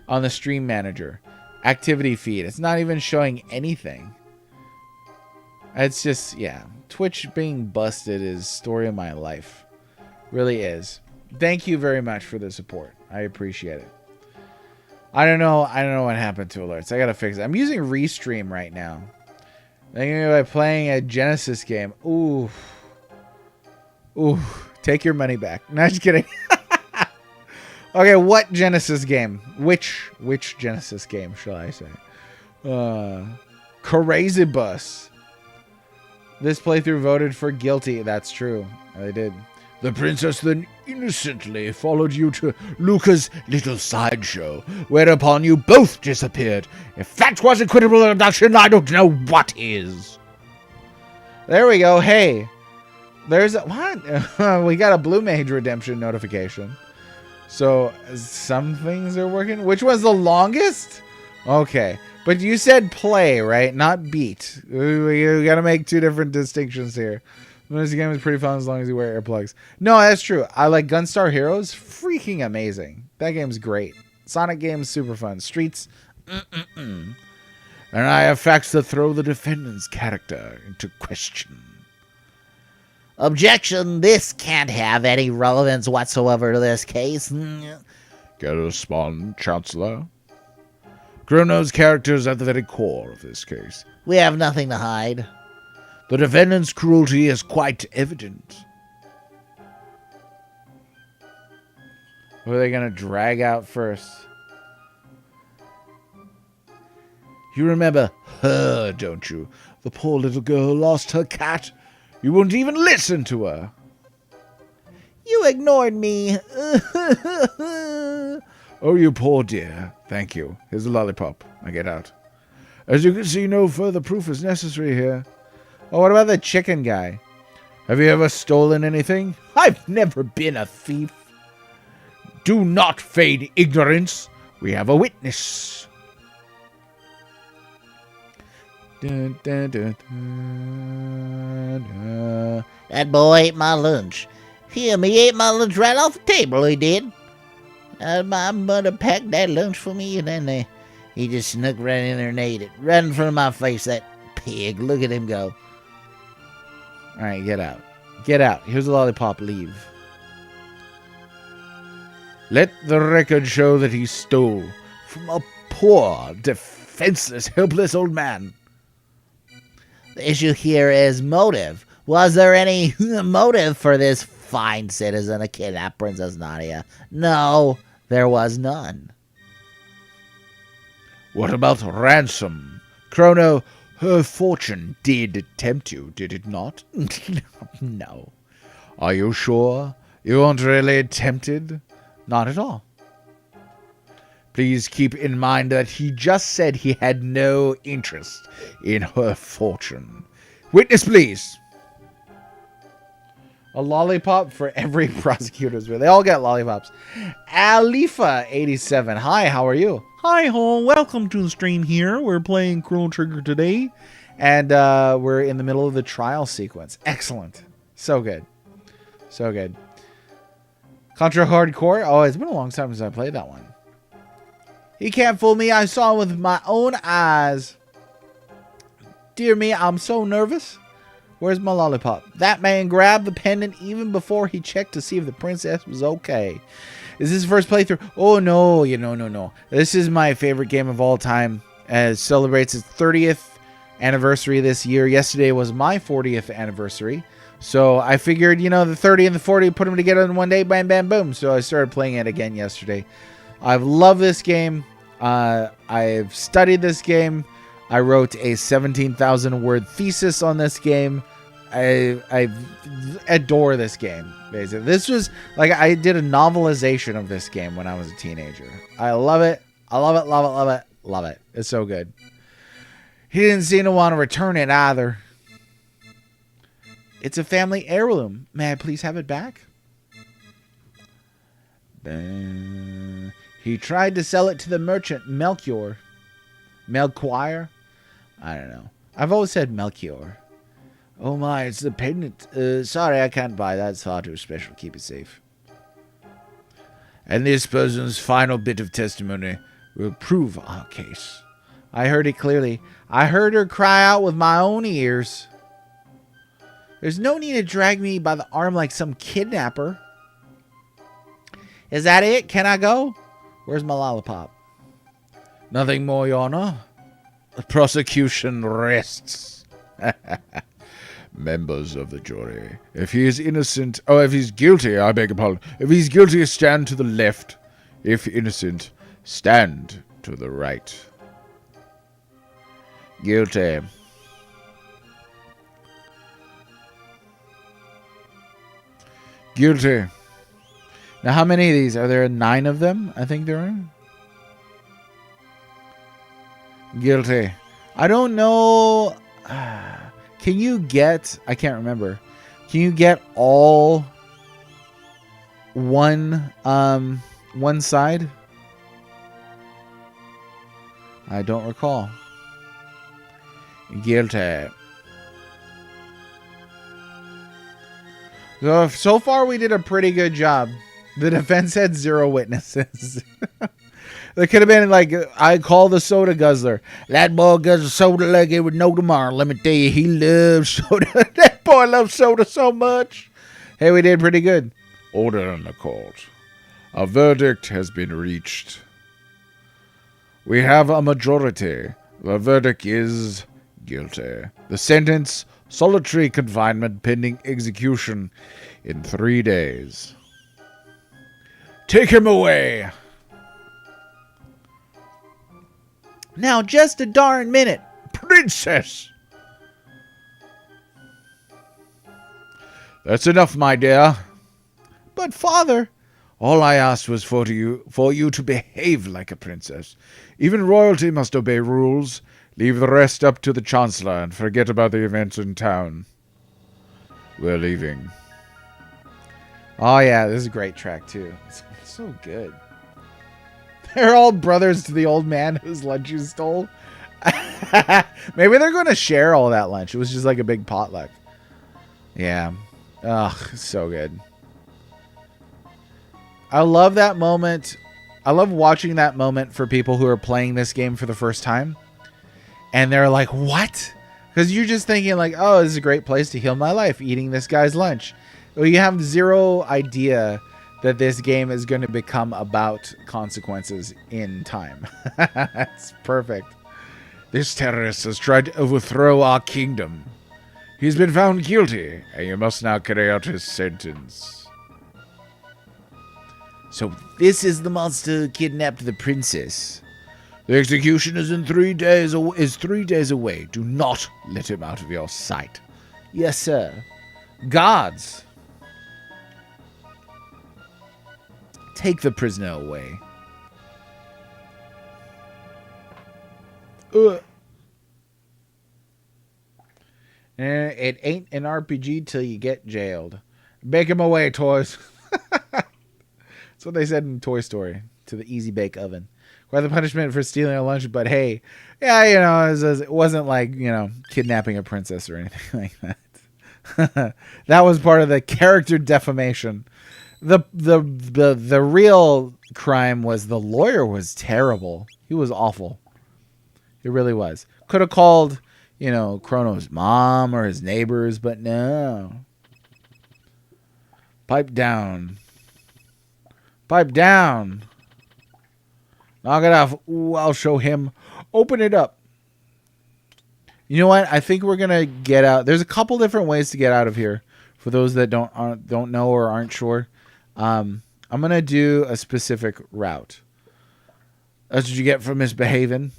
on the stream manager activity feed. It's not even showing anything. It's just, yeah, Twitch being busted is story of my life. Really is. Thank you very much for the support. I appreciate it. I don't know what happened to alerts. I gotta fix it. I'm using Restream right now. Thinking about playing a Genesis game. Ooh. Ooh. Take your money back. No, just kidding. Okay, what Genesis game? Which Genesis game shall I say? Crazy Bus. This playthrough voted for guilty. That's true. I did. The princess then innocently followed you to Luca's little sideshow, whereupon you both disappeared. If that wasn't criminal abduction, I don't know what is. There we go. Hey, there's a what? We got a Blue Mage redemption notification. So some things are working. Which one's the longest? Okay, but you said play, right? Not beat. We got to make two different distinctions here. This game is pretty fun as long as you wear earplugs. No, that's true. I like Gunstar Heroes. Freaking amazing. That game's great. Sonic game's super fun. Streets. And I have facts to throw the defendant's character into question. Objection, this can't have any relevance whatsoever to this case. Get a respond, Chancellor. Chrono's character is at the very core of this case. We have nothing to hide. The defendant's cruelty is quite evident. Who are they going to drag out first? You remember her, don't you? The poor little girl who lost her cat. You wouldn't even listen to her. You ignored me. Oh, you poor dear. Thank you. Here's a lollipop. I get out. As you can see, no further proof is necessary here. Oh, what about the chicken guy? Have you ever stolen anything? I've never been a thief. Do not feign ignorance. We have a witness. Dun, dun, dun, dun. That boy ate my lunch. He ate my lunch right off the table, he did. My mother packed that lunch for me, and then he just snuck right in there and ate it. Right in front of my face, that pig. Look at him go. All right, get out. Get out. Here's a lollipop. Leave. Let the record show that he stole from a poor, defenseless, helpless old man. The issue here is motive. Was there any motive for this fine citizen to kidnap Princess Nadia? No, there was none. What about ransom? Chrono, her fortune did tempt you, did it not? No. Are you sure you weren't really tempted? Not at all. Please keep in mind that he just said he had no interest in her fortune. Witness, please. A lollipop for every prosecutor's bill. They all get lollipops. Alifa87. Hi, how are you? Hi ho, welcome to the stream here. We're playing Chrono Trigger today. And we're in the middle of the trial sequence. Excellent. So good. So good. Contra Hardcore. Oh, it's been a long time since I played that one. He can't fool me. I saw him with my own eyes. Dear me, I'm so nervous. Where's my lollipop? That man grabbed the pendant even before he checked to see if the princess was okay. Is this first playthrough? Oh, no. No. This is my favorite game of all time. As it celebrates its 30th anniversary this year. Yesterday was my 40th anniversary. So I figured, the 30 and the 40, put them together in one day, bam, bam, boom. So I started playing it again yesterday. I've loved this game. I've studied this game. I wrote a 17,000 word thesis on this game. I adore this game. Basically, this was like I did a novelization of this game when I was a teenager. I love it. I love it. Love it. Love it. Love it. It's so good. He didn't seem to want to return it either. It's a family heirloom. May I please have it back? He tried to sell it to the merchant Melchior. Melchior? I don't know. I've always said Melchior. Oh my, it's the pendant. Sorry, I can't buy that. It's far too special. Keep it safe. And this person's final bit of testimony will prove our case. I heard it clearly. I heard her cry out with my own ears. There's no need to drag me by the arm like some kidnapper. Is that it? Can I go? Where's my lollipop? Nothing more, Your Honor. The prosecution rests. Members of the jury, if he is innocent, if he's guilty, I beg your pardon. If he's guilty, stand to the left. If innocent, stand to the right. Guilty. Guilty. Now, how many of these? Are there 9 of them? I think there are. Guilty. I don't know. Can you get... I can't remember. Can you get all one side? I don't recall. Guilty. So far, we did a pretty good job. The defense had 0 witnesses. There could have been like, I call the soda guzzler. That boy guzzles soda like it would no tomorrow. Let me tell you, he loves soda. That boy loves soda so much. Hey, we did pretty good. Order in the court. A verdict has been reached. We have a majority. The verdict is guilty. The sentence, solitary confinement pending execution in 3 days. Take him away. Now, just a darn minute. Princess! That's enough, my dear. But, Father... All I asked was for you to behave like a princess. Even royalty must obey rules. Leave the rest up to the Chancellor and forget about the events in town. We're leaving. Oh, yeah, this is a great track, too. It's so good. They're all brothers to the old man whose lunch you stole. Maybe they're going to share all that lunch. It was just like a big potluck. Yeah. Ugh, so good. I love that moment. I love watching that moment for people who are playing this game for the first time. And they're like, what? Because you're just thinking like, oh, this is a great place to heal my life, eating this guy's lunch. Well, you have 0 idea that this game is going to become about consequences in time. That's perfect. This terrorist has tried to overthrow our kingdom. He's been found guilty, and you must now carry out his sentence. So this is the monster who kidnapped the princess. The execution is in 3 days. Is 3 days away. Do not let him out of your sight. Yes, sir. Guards, take the prisoner away. It ain't an RPG till you get jailed. Bake him away, toys. That's what they said in Toy Story to the Easy Bake Oven. Quite the punishment for stealing a lunch, but hey, yeah, you know, it wasn't like, you know, kidnapping a princess or anything like that. That was part of the character defamation. The real crime was the lawyer was terrible. He was awful. It really was. Could have called, you know, Chrono's mom or his neighbors, but no. Pipe down. Pipe down. Knock it off. Ooh, I'll show him. Open it up. You know what? I think we're going to get out. There's a couple different ways to get out of here for those that don't know or aren't sure. I'm going to do a specific route. That's what you get for misbehaving.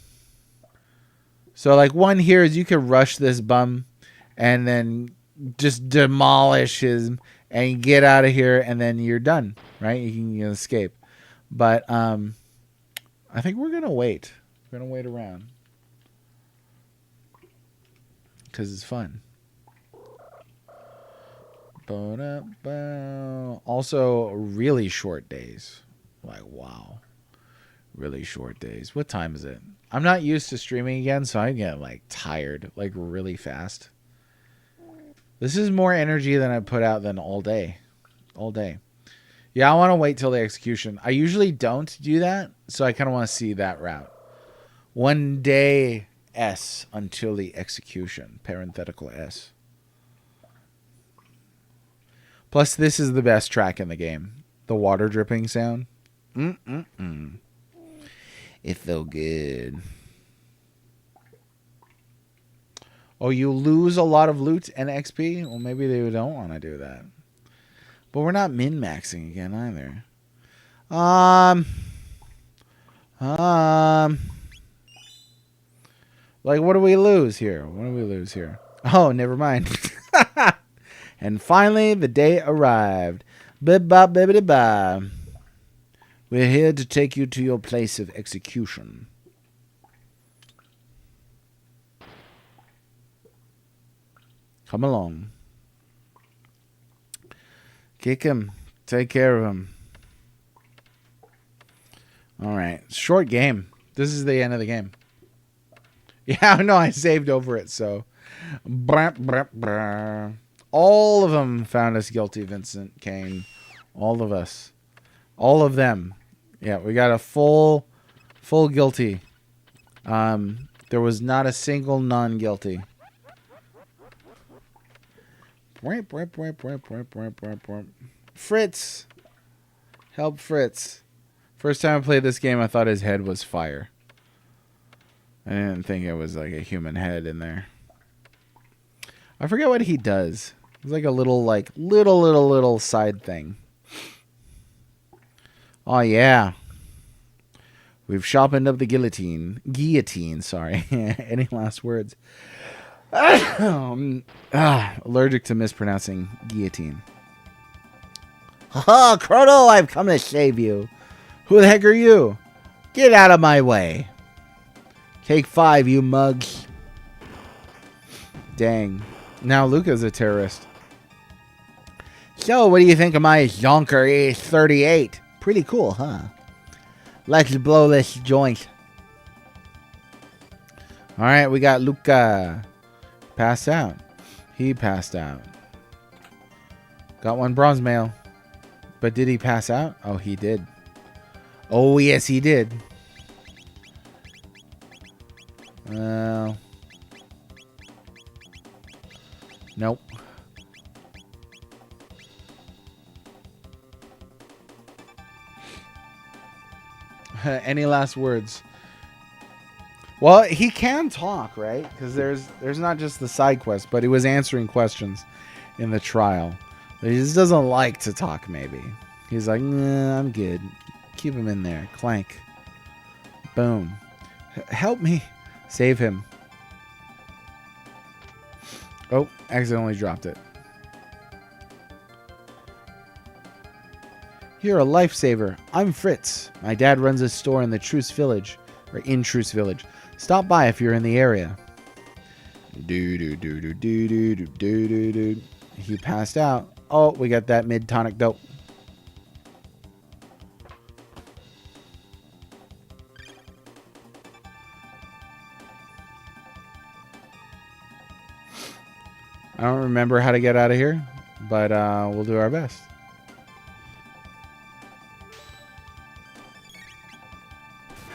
So like one here is you can rush this bum and then just demolish him and get out of here and then you're done, right? You can escape. But I think we're going to wait. We're going to wait around. Because it's fun. Also, really short days. Like, wow. Really short days. What time is it? I'm not used to streaming again, so I get like tired, like really fast. This is more energy than I put out than all day. All day. Yeah, I want to wait till the execution. I usually don't do that, so I kind of want to see that route. 1 day S until the execution. Parenthetical S. Plus, this is the best track in the game. The water dripping sound. It felt good. Oh, you lose a lot of loot and XP? Well, maybe they don't want to do that. But we're not min-maxing again either. Like, what do we lose here? What do we lose here? Oh, never mind. And finally, the day arrived. Bip-bop, bibbidi-bop. We're here to take you to your place of execution. Come along. Kick him. Take care of him. All right. Short game. This is the end of the game. Yeah, no, I saved over it, so. All of them found us guilty, Vincent Kane. All of us. All of them. Yeah, we got a full guilty. There was not a single non-guilty. Fritz. Help Fritz. First time I played this game, I thought his head was fire. I didn't think it was like a human head in there. I forget what he does. It's like a little, little side thing. Oh, yeah. We've sharpened up the guillotine. Guillotine, sorry. Any last words? Allergic to mispronouncing guillotine. Oh, Chrono, I've come to save you. Who the heck are you? Get out of my way. Take 5, you mugs. Dang. Now Luca's a terrorist. So, what do you think of my Zonker A38? Pretty cool, huh? Let's blow this joint. All right, we got Luca. Passed out. He passed out. Got 1 bronze mail. But did he pass out? Oh, he did. Oh, yes, he did. Nope. Any last words? Well, he can talk, right? Because there's not just the side quest, but he was answering questions in the trial. But he just doesn't like to talk, maybe. He's like, nah, I'm good. Keep him in there. Clank. Boom. Help me. Save him. Oh, accidentally dropped it. You're a lifesaver. I'm Fritz. My dad runs a store in the Truce Village. Or in Truce Village. Stop by if you're in the area. He passed out. Oh, we got that mid-tonic dope. I don't remember how to get out of here, but we'll do our best.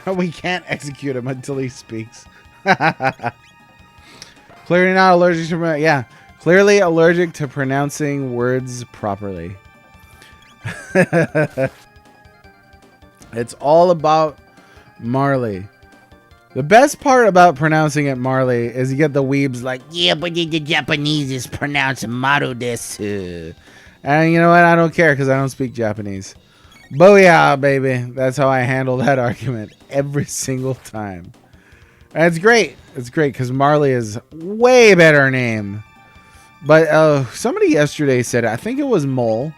We can't execute him until he speaks. Clearly not allergic to... Yeah, clearly allergic to pronouncing words properly. It's all about Marley. The best part about pronouncing it Marley is you get the weebs like, Yeah, but the Japanese is pronounced Maru desu. and you know what? I don't care because I don't speak Japanese. Booyah, baby. That's how I handle that argument every single time. And it's great. It's great because Marley is way better name. But somebody yesterday said, I think it was Mole,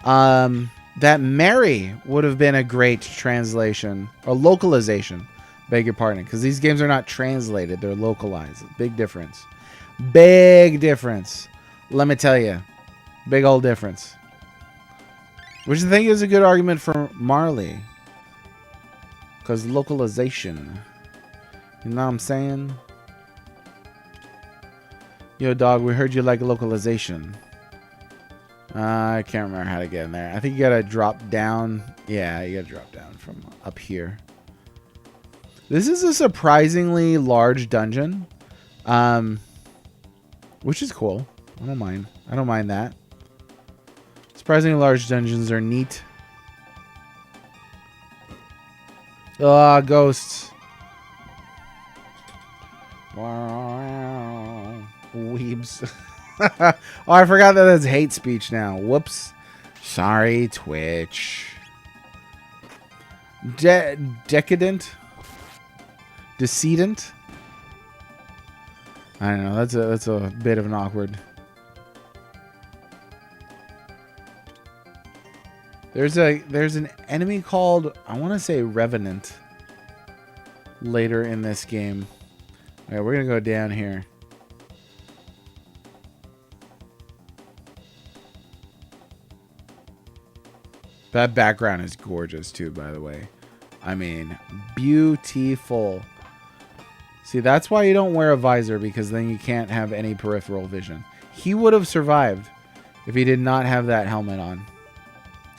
that Mary would have been a great translation or localization. Beg your pardon. Because these games are not translated. They're localized. Big difference. Big difference. Let me tell you. Big old difference. Which I think is a good argument for Marley. Because localization. You know what I'm saying? Yo, dog, we heard you like localization. I can't remember how to get in there. I think you gotta drop down. Yeah, you gotta drop down from up here. This is a surprisingly large dungeon. Which is cool. I don't mind. I don't mind that. Surprisingly large dungeons are neat. Ah, ghosts. Weebs. Oh, I forgot that that's hate speech now. Whoops. Sorry, Twitch. Decadent? Decedent? I don't know. That's a bit of an awkward. There's an enemy called, I want to say, Revenant later in this game. All right, we're gonna go down here. That background is gorgeous too, by the way. I mean, beautiful. See, that's why you don't wear a visor, because then you can't have any peripheral vision. He would have survived if he did not have that helmet on.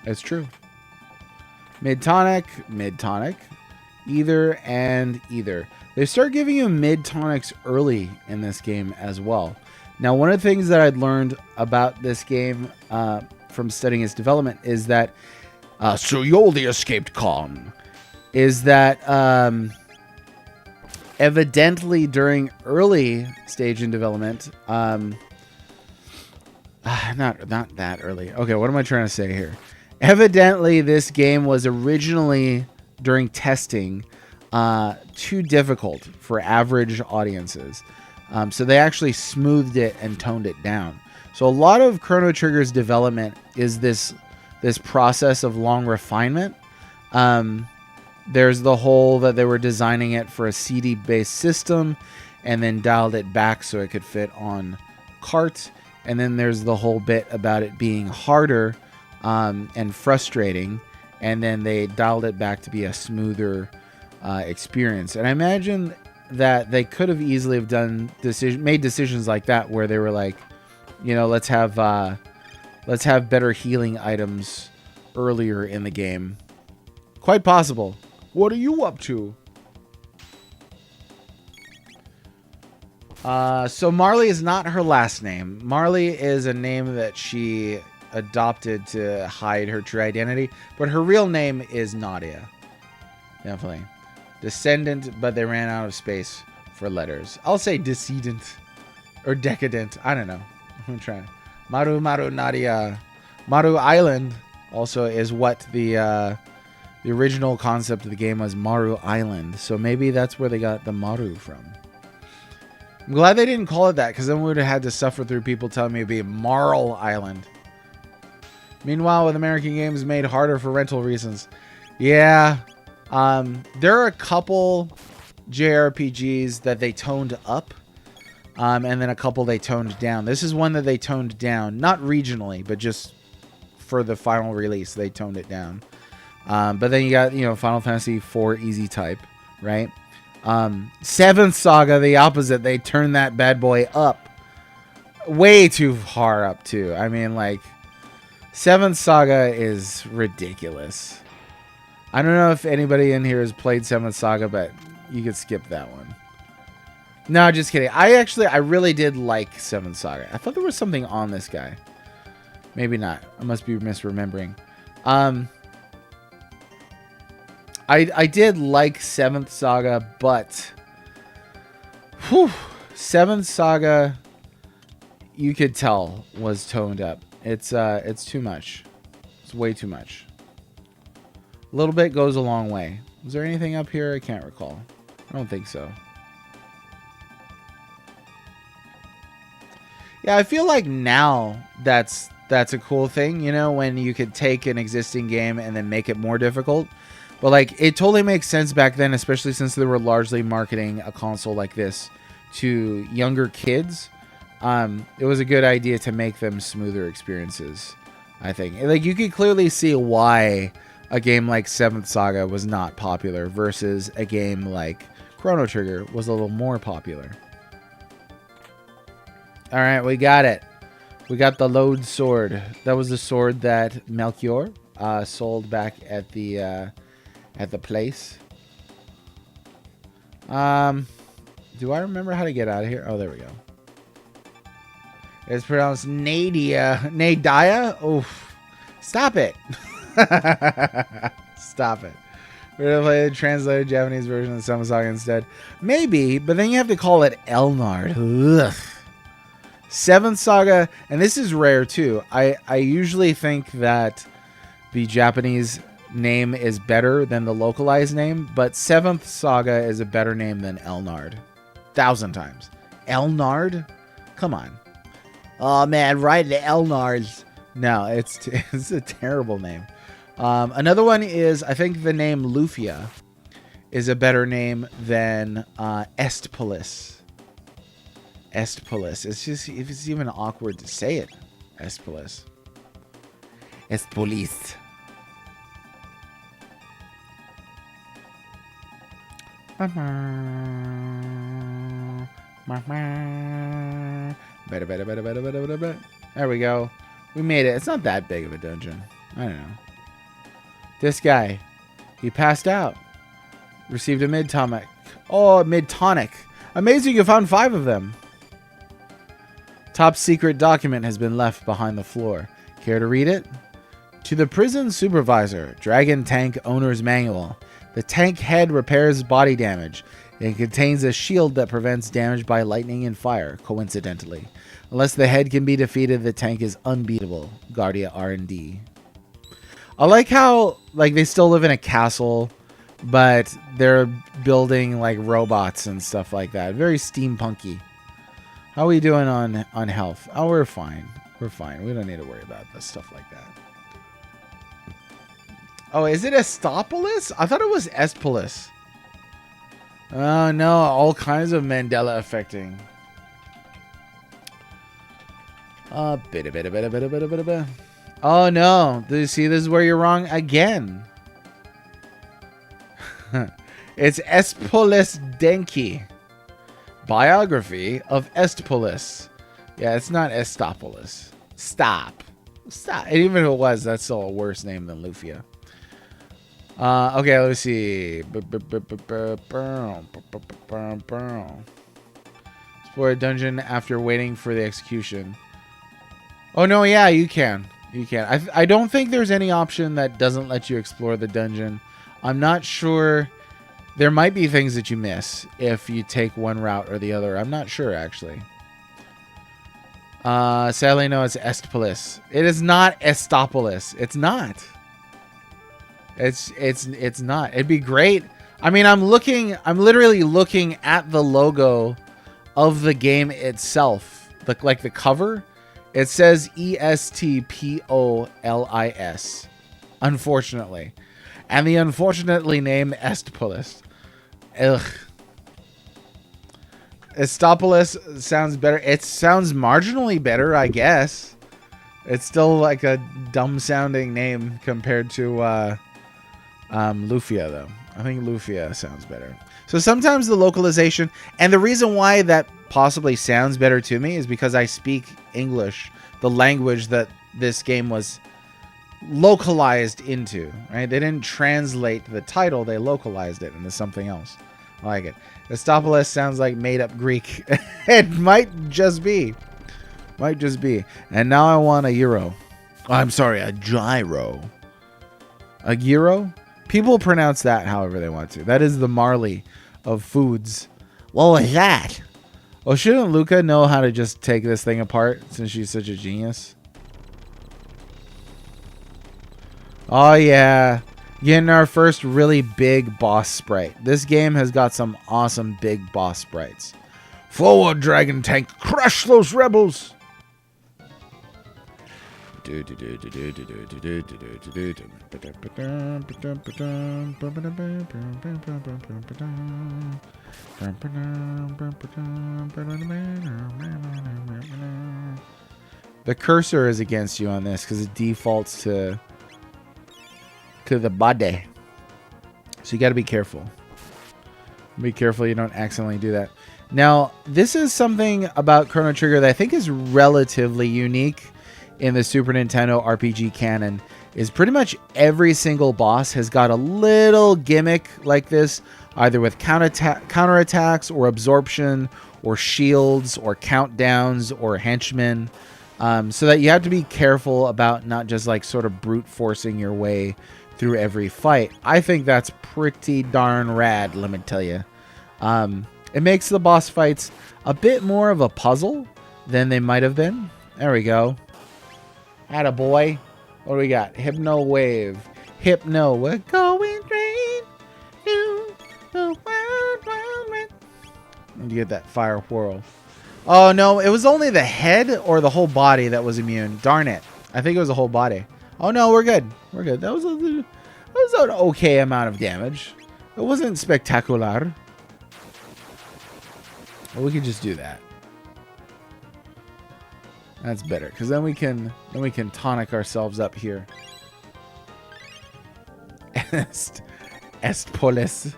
It's true. Mid-tonic, mid-tonic. Either and either. They start giving you mid-tonics early in this game as well. Now, one of the things that I'd learned about this game from studying its development is that so you're the escaped con. Is that evidently during early stage in development, not that early. Okay, what am I trying to say here? Evidently, this game was originally, during testing, too difficult for average audiences. So they actually smoothed it and toned it down. So a lot of Chrono Trigger's development is this process of long refinement. There's the whole that they were designing it for a CD-based system and then dialed it back so it could fit on carts. And then there's the whole bit about it being harder and frustrating, and then they dialed it back to be a smoother experience. And I imagine that they could have easily have made decisions like that, where they were like, you know, let's have better healing items earlier in the game. Quite possible. What are you up to? So Marley is not her last name. Marley is a name that she adopted to hide her true identity, but her real name is Nadia. Definitely. Descendant, but they ran out of space for letters. I'll say decedent or decadent. I don't know. I'm trying. Maru Nadia. Maru Island also is what the original concept of the game was, Maru Island. So maybe that's where they got the Maru from. I'm glad they didn't call it that, because then we would have had to suffer through people telling me it'd be Marl Island. Meanwhile, with American games made harder for rental reasons. Yeah. There are a couple JRPGs that they toned up. And then a couple they toned down. This is one that they toned down. Not regionally, but just for the final release, they toned it down. But then you got, Final Fantasy IV Easy Type, right? Seventh Saga, the opposite. They turned that bad boy up. Way too far up, too. I mean, like, Seventh Saga is ridiculous. I don't know if anybody in here has played Seventh Saga, but you could skip that one. No, just kidding. I really did like Seventh Saga. I thought there was something on this guy. Maybe not. I must be misremembering. I did like Seventh Saga, but Seventh Saga, you could tell, was toned up. It's too much. It's way too much. A little bit goes a long way. Is there anything up here? I can't recall. I don't think so. Yeah, I feel like now that's a cool thing, when you could take an existing game and then make it more difficult. But like, it totally makes sense back then, especially since they were largely marketing a console like this to younger kids. It was a good idea to make them smoother experiences, I think. Like, you could clearly see why a game like Seventh Saga was not popular versus a game like Chrono Trigger was a little more popular. All right, we got it. We got the Lode Sword. That was the sword that Melchior sold back at the place. Do I remember how to get out of here? Oh, there we go. It's pronounced Nadia. Oof. Stop it. Stop it. We're going to play the translated Japanese version of the Seventh Saga instead. Maybe, but then you have to call it Elnard. Ugh. Seventh Saga, and this is rare too. I usually think that the Japanese name is better than the localized name, but Seventh Saga is a better name than Elnard. 1,000 times. Elnard? Come on. Oh man, right into Elnards. No, it's a terrible name. Another one is, I think the name Lufia is a better name than Estpolis. Estpolis. It's even awkward to say it. Estpolis. Estpolis. There we go. We made it. It's not that big of a dungeon. I don't know. This guy, he passed out. Received a mid-tonic. Oh, a mid-tonic. Amazing, you found 5 of them. Top secret document has been left behind the floor. Care to read it? To the prison supervisor, Dragon Tank Owner's Manual. The tank head repairs body damage. It contains a shield that prevents damage by lightning and fire, coincidentally. Unless the head can be defeated, the tank is unbeatable. Guardia R&D. I like how they still live in a castle, but they're building robots and stuff like that. Very steampunky. How are we doing on health? Oh, we're fine. We're fine. We don't need to worry about this stuff like that. Oh, is it Estopolis? I thought it was Espolis. Oh, no. All kinds of Mandela affecting. Oh, no. Do you see this is where you're wrong again? It's Espolis Denki. Biography of Estpolis. Yeah, it's not Estopolis. Stop. And even if it was, that's still a worse name than Lufia. Okay, let's see. Explore a dungeon after waiting for the execution. Oh, no, yeah, you can. You can. I don't think there's any option that doesn't let you explore the dungeon. I'm not sure. There might be things that you miss if you take one route or the other. I'm not sure, actually. Sadly, no, it's Estpolis. It is not Estopolis. It's not. It's not. It'd be great. I mean, I'm literally looking at the logo of the game itself. Like the cover. It says Estpolis. Unfortunately. And the unfortunately name Estpolis. Ugh. Estopolis sounds better. It sounds marginally better, I guess. It's still like a dumb sounding name compared to Lufia, though. I think Lufia sounds better. So sometimes the localization, and the reason why that possibly sounds better to me is because I speak English, the language that this game was localized into, right? They didn't translate the title, they localized it into something else. I like it. Estopolis sounds like made up Greek. It might just be. Might just be. And now I want a euro. I'm sorry, a gyro. A gyro? People pronounce that however they want to. That is the Marley of foods. What was that? Well, shouldn't Luca know how to just take this thing apart since she's such a genius? Oh, yeah. Getting our first really big boss sprite. This game has got some awesome big boss sprites. Forward, Dragon Tank. Crush those rebels. The cursor is against you on this because it defaults to the body. So you got to be careful. Be careful you don't accidentally do that. Now, this is something about Chrono Trigger that I think is relatively unique in the Super Nintendo RPG canon. Is pretty much every single boss has got a little gimmick like this, either with counterattacks or absorption or shields or countdowns or henchmen, so that you have to be careful about not just like sort of brute forcing your way through every fight. I think that's pretty darn rad, let me tell you. It makes the boss fights a bit more of a puzzle than they might have been. There we go. Attaboy. What do we got? Hypno Wave. Hypno. We're going straight to the wild, wild west. And you get that fire whirl. Oh, no. It was only the head or the whole body that was immune. Darn it. I think it was the whole body. Oh, no. We're good. We're good. That was an okay amount of damage. It wasn't spectacular. Well, we could just do that. That's better, because then we can tonic ourselves up here. Est police.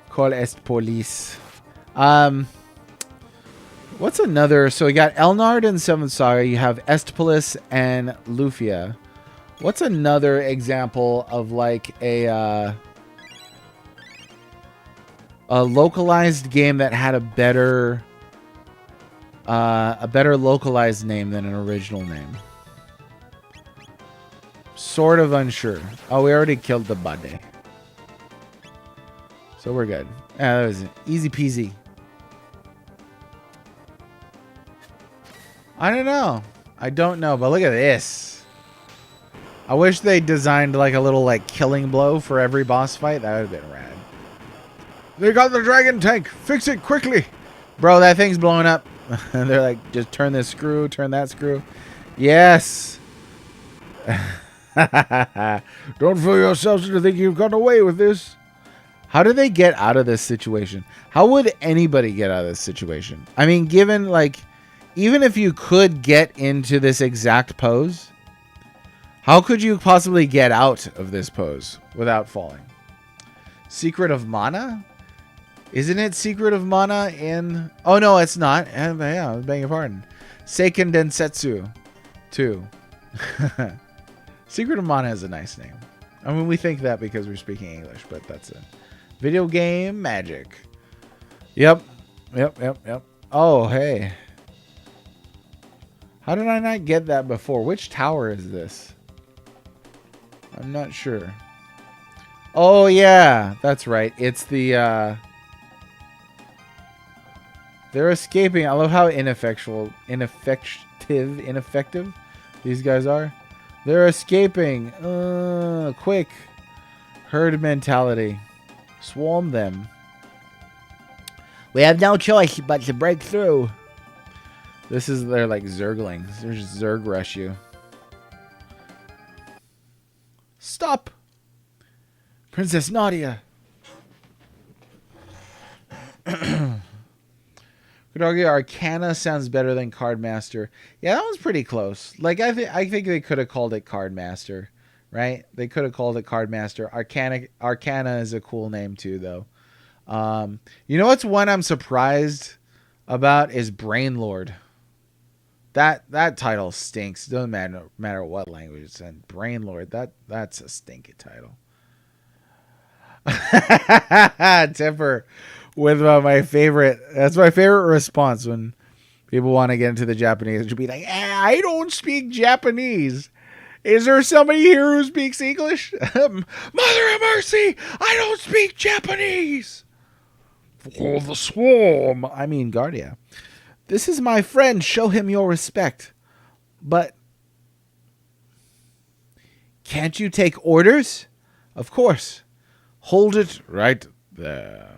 Call est police. What's another? So we got Elnard and Seventh Saga. You have Estpolis and Lufia. What's another example of like a localized game that had a better localized name than an original name? Sort of unsure. Oh, we already killed the body. So we're good. Yeah, that was easy peasy. I don't know. I don't know, but look at this. I wish they designed like a little like killing blow for every boss fight. That would have been rad. They got the dragon tank. Fix it quickly. Bro, that thing's blowing up. And they're like, just turn this screw, turn that screw. Yes. Don't fool yourselves into thinking you've gotten away with this. How do they get out of this situation? How would anybody get out of this situation? I mean, given like, even if you could get into this exact pose, how could you possibly get out of this pose without falling? Secret of Mana? Isn't it Secret of Mana in... Oh, no, it's not. Yeah, I beg your pardon. Seiken Densetsu 2. Secret of Mana is a nice name. I mean, we think that because we're speaking English, but that's a video game magic. Yep. Oh, hey. How did I not get that before? Which tower is this? I'm not sure. Oh, yeah. That's right. It's the... They're escaping. I love how ineffective these guys are. They're escaping. Quick. Herd mentality. Swarm them. We have no choice but to break through. This is their like Zerglings. They're just Zerg rush you. Stop. Princess Nadia. Could argue Arcana sounds better than Cardmaster. Yeah, that one's pretty close. Like I think they could have called it Cardmaster, right? They could have called it Cardmaster. Arcana is a cool name too, though. You know what's one I'm surprised about is Brainlord. That title stinks. Doesn't matter what language it's in. Brainlord. That's a stinky title. Temper. With my favorite, that's my favorite response when people want to get into the Japanese. You'll be like, I don't speak Japanese. Is there somebody here who speaks English? Mother of mercy, I don't speak Japanese. For the swarm. I mean, Guardia. This is my friend. Show him your respect. But can't you take orders? Of course. Hold it right there.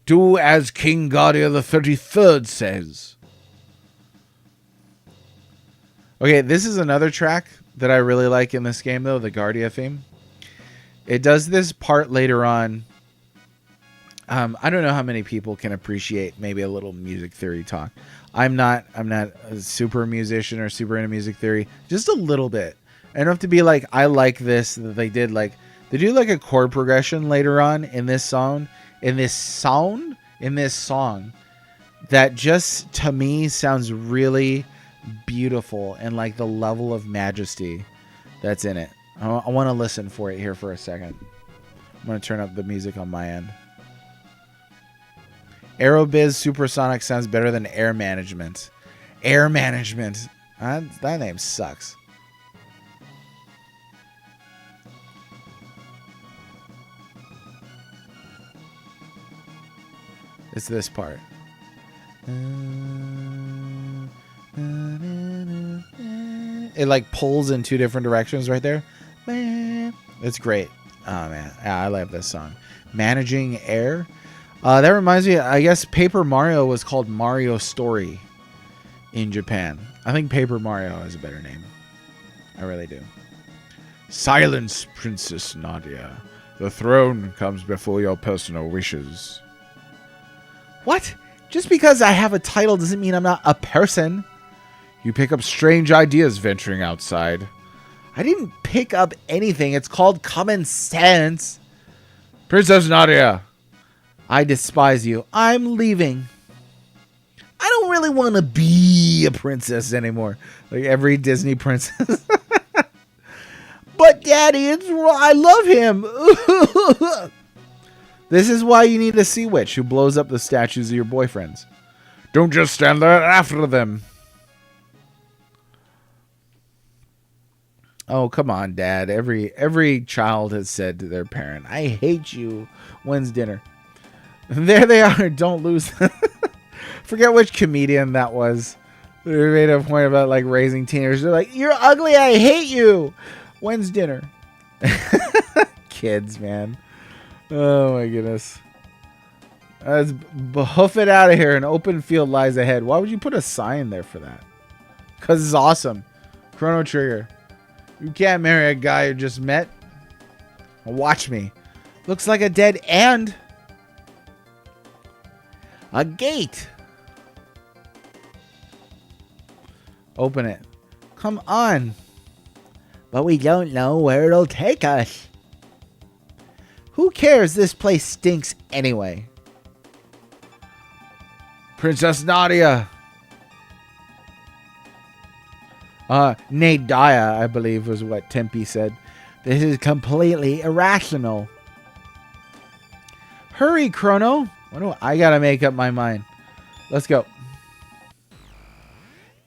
Do as King Guardia the 33rd says. Okay, this is another track that I really like in this game, though, the Guardia theme. It does this part later on. I don't know how many people can appreciate maybe a little music theory talk. I'm not a super musician or super into music theory. Just a little bit. Enough to be like, I like this, that they did like, they do like a chord progression later on in this song. In this song that just to me sounds really beautiful and like the level of majesty that's in it. I want to listen for it here for a second. I'm going to turn up the music on my end. Aerobiz Supersonic sounds better than Air Management. Air Management. That name sucks. It's this part. It like pulls in 2 different directions right there. Man, it's great. Oh man, yeah, I love this song. Managing Air. That reminds me, I guess Paper Mario was called Mario Story in Japan. I think Paper Mario is a better name. I really do. Silence, Princess Nadia. The throne comes before your personal wishes. What? Just because I have a title doesn't mean I'm not a person. You pick up strange ideas venturing outside. I didn't pick up anything. It's called common sense. Princess Nadia. I despise you. I'm leaving. I don't really want to be a princess anymore. Like every Disney princess. But Daddy, I love him. This is why you need a sea witch who blows up the statues of your boyfriends. Don't just stand there after them. Oh, come on, Dad. Every child has said to their parent, I hate you. When's dinner? There they are. Don't lose. Forget which comedian that was. They made a point about like raising teenagers. They're like, you're ugly. I hate you. When's dinner? Kids, man. Oh, my goodness. Let's hoof it out of here. An open field lies ahead. Why would you put a sign there for that? Because it's awesome. Chrono Trigger. You can't marry a guy you just met. Watch me. Looks like a dead end. A gate. Open it. Come on. But we don't know where it'll take us. Who cares? This place stinks anyway. Princess Nadia. Nadia, I believe was what Tempe said. This is completely irrational. Hurry, Chrono. I gotta make up my mind. Let's go.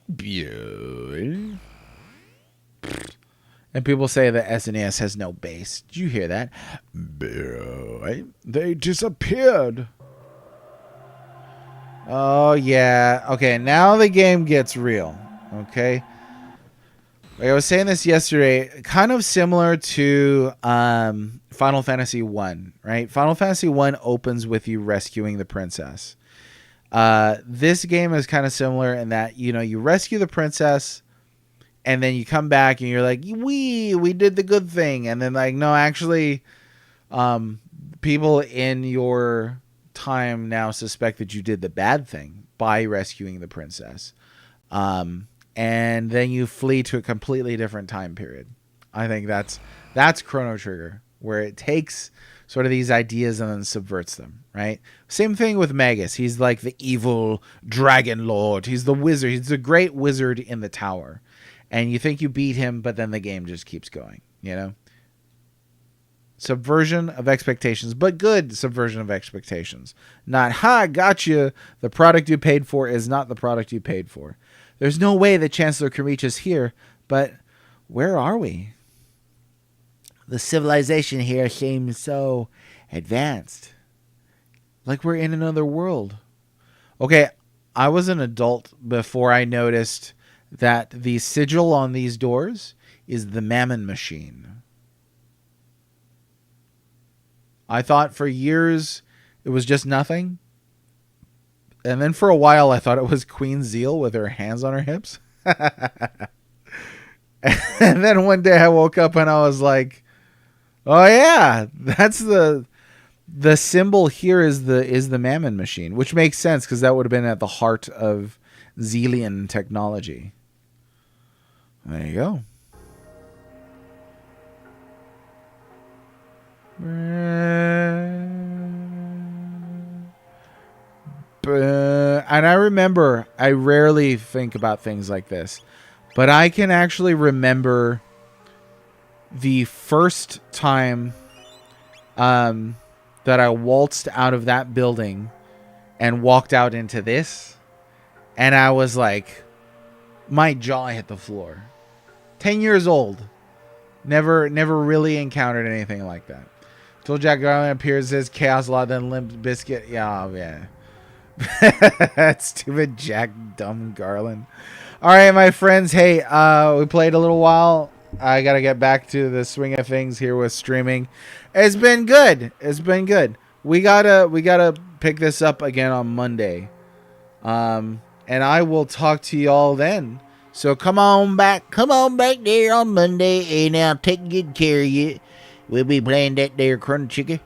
And people say that SNES has no bass. Did you hear that? They disappeared. Oh, yeah. Okay, now the game gets real. Okay. Like I was saying this yesterday, kind of similar to Final Fantasy 1, right? Final Fantasy 1 opens with you rescuing the princess. This game is kind of similar in that, you know, you rescue the princess and then you come back and you're like, we did the good thing. And then like, no, actually, people in your time now suspect that you did the bad thing by rescuing the princess. And then you flee to a completely different time period. I think that's Chrono Trigger, where it takes sort of these ideas and then subverts them, right? Same thing with Magus. He's like the evil dragon lord. He's the wizard. He's the great wizard in the tower. And you think you beat him, but then the game just keeps going, you know? Subversion of expectations, but good subversion of expectations. Not, ha, gotcha. The product you paid for is not the product you paid for. There's no way the Chancellor can reach us here, but where are we? The civilization here seems so advanced. Like we're in another world. Okay, I was an adult before I noticed that the sigil on these doors is the Mammon Machine. I thought for years it was just nothing. And then for a while, I thought it was Queen Zeal with her hands on her hips. And then one day I woke up and I was like, oh yeah, that's the symbol here is the Mammon Machine, which makes sense because that would have been at the heart of Zealian technology. There you go. And I remember, I rarely think about things like this, but I can actually remember the first time that I waltzed out of that building and walked out into this, and I was like, my jaw hit the floor. 10 years old. Never really encountered anything like that. Till Jack Garland appears as Chaos Law, then Limp Bizkit. Yeah, yeah. Stupid Jack Dumb Garland. All right, my friends. Hey, we played a little while. I gotta get back to the swing of things here with streaming. It's been good. It's been good. We gotta pick this up again on Monday. And I will talk to y'all then. So come on back. Come on back there on Monday, and I'll take good care of you. We'll be playing that there Chrono Trigger.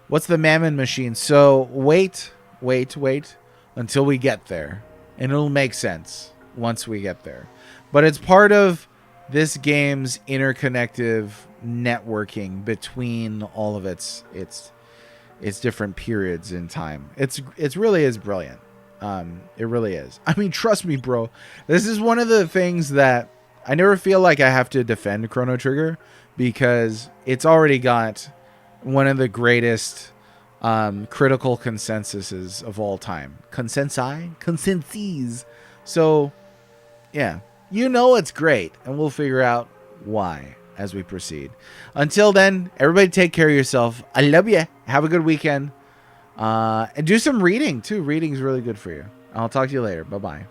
What's the Mammon Machine? So wait until we get there, and it'll make sense once we get there. But it's part of this game's interconnective networking between all of its different periods in time. It's really is brilliant. It really is. I mean, trust me, bro. This is one of the things that I never feel like I have to defend Chrono Trigger, because it's already got one of the greatest critical consensuses of all time. Consensus. So, yeah. You know it's great, and we'll figure out why as we proceed. Until then, everybody take care of yourself. I love you. Have a good weekend. And do some reading, too. Reading's really good for you. I'll talk to you later. Bye-bye.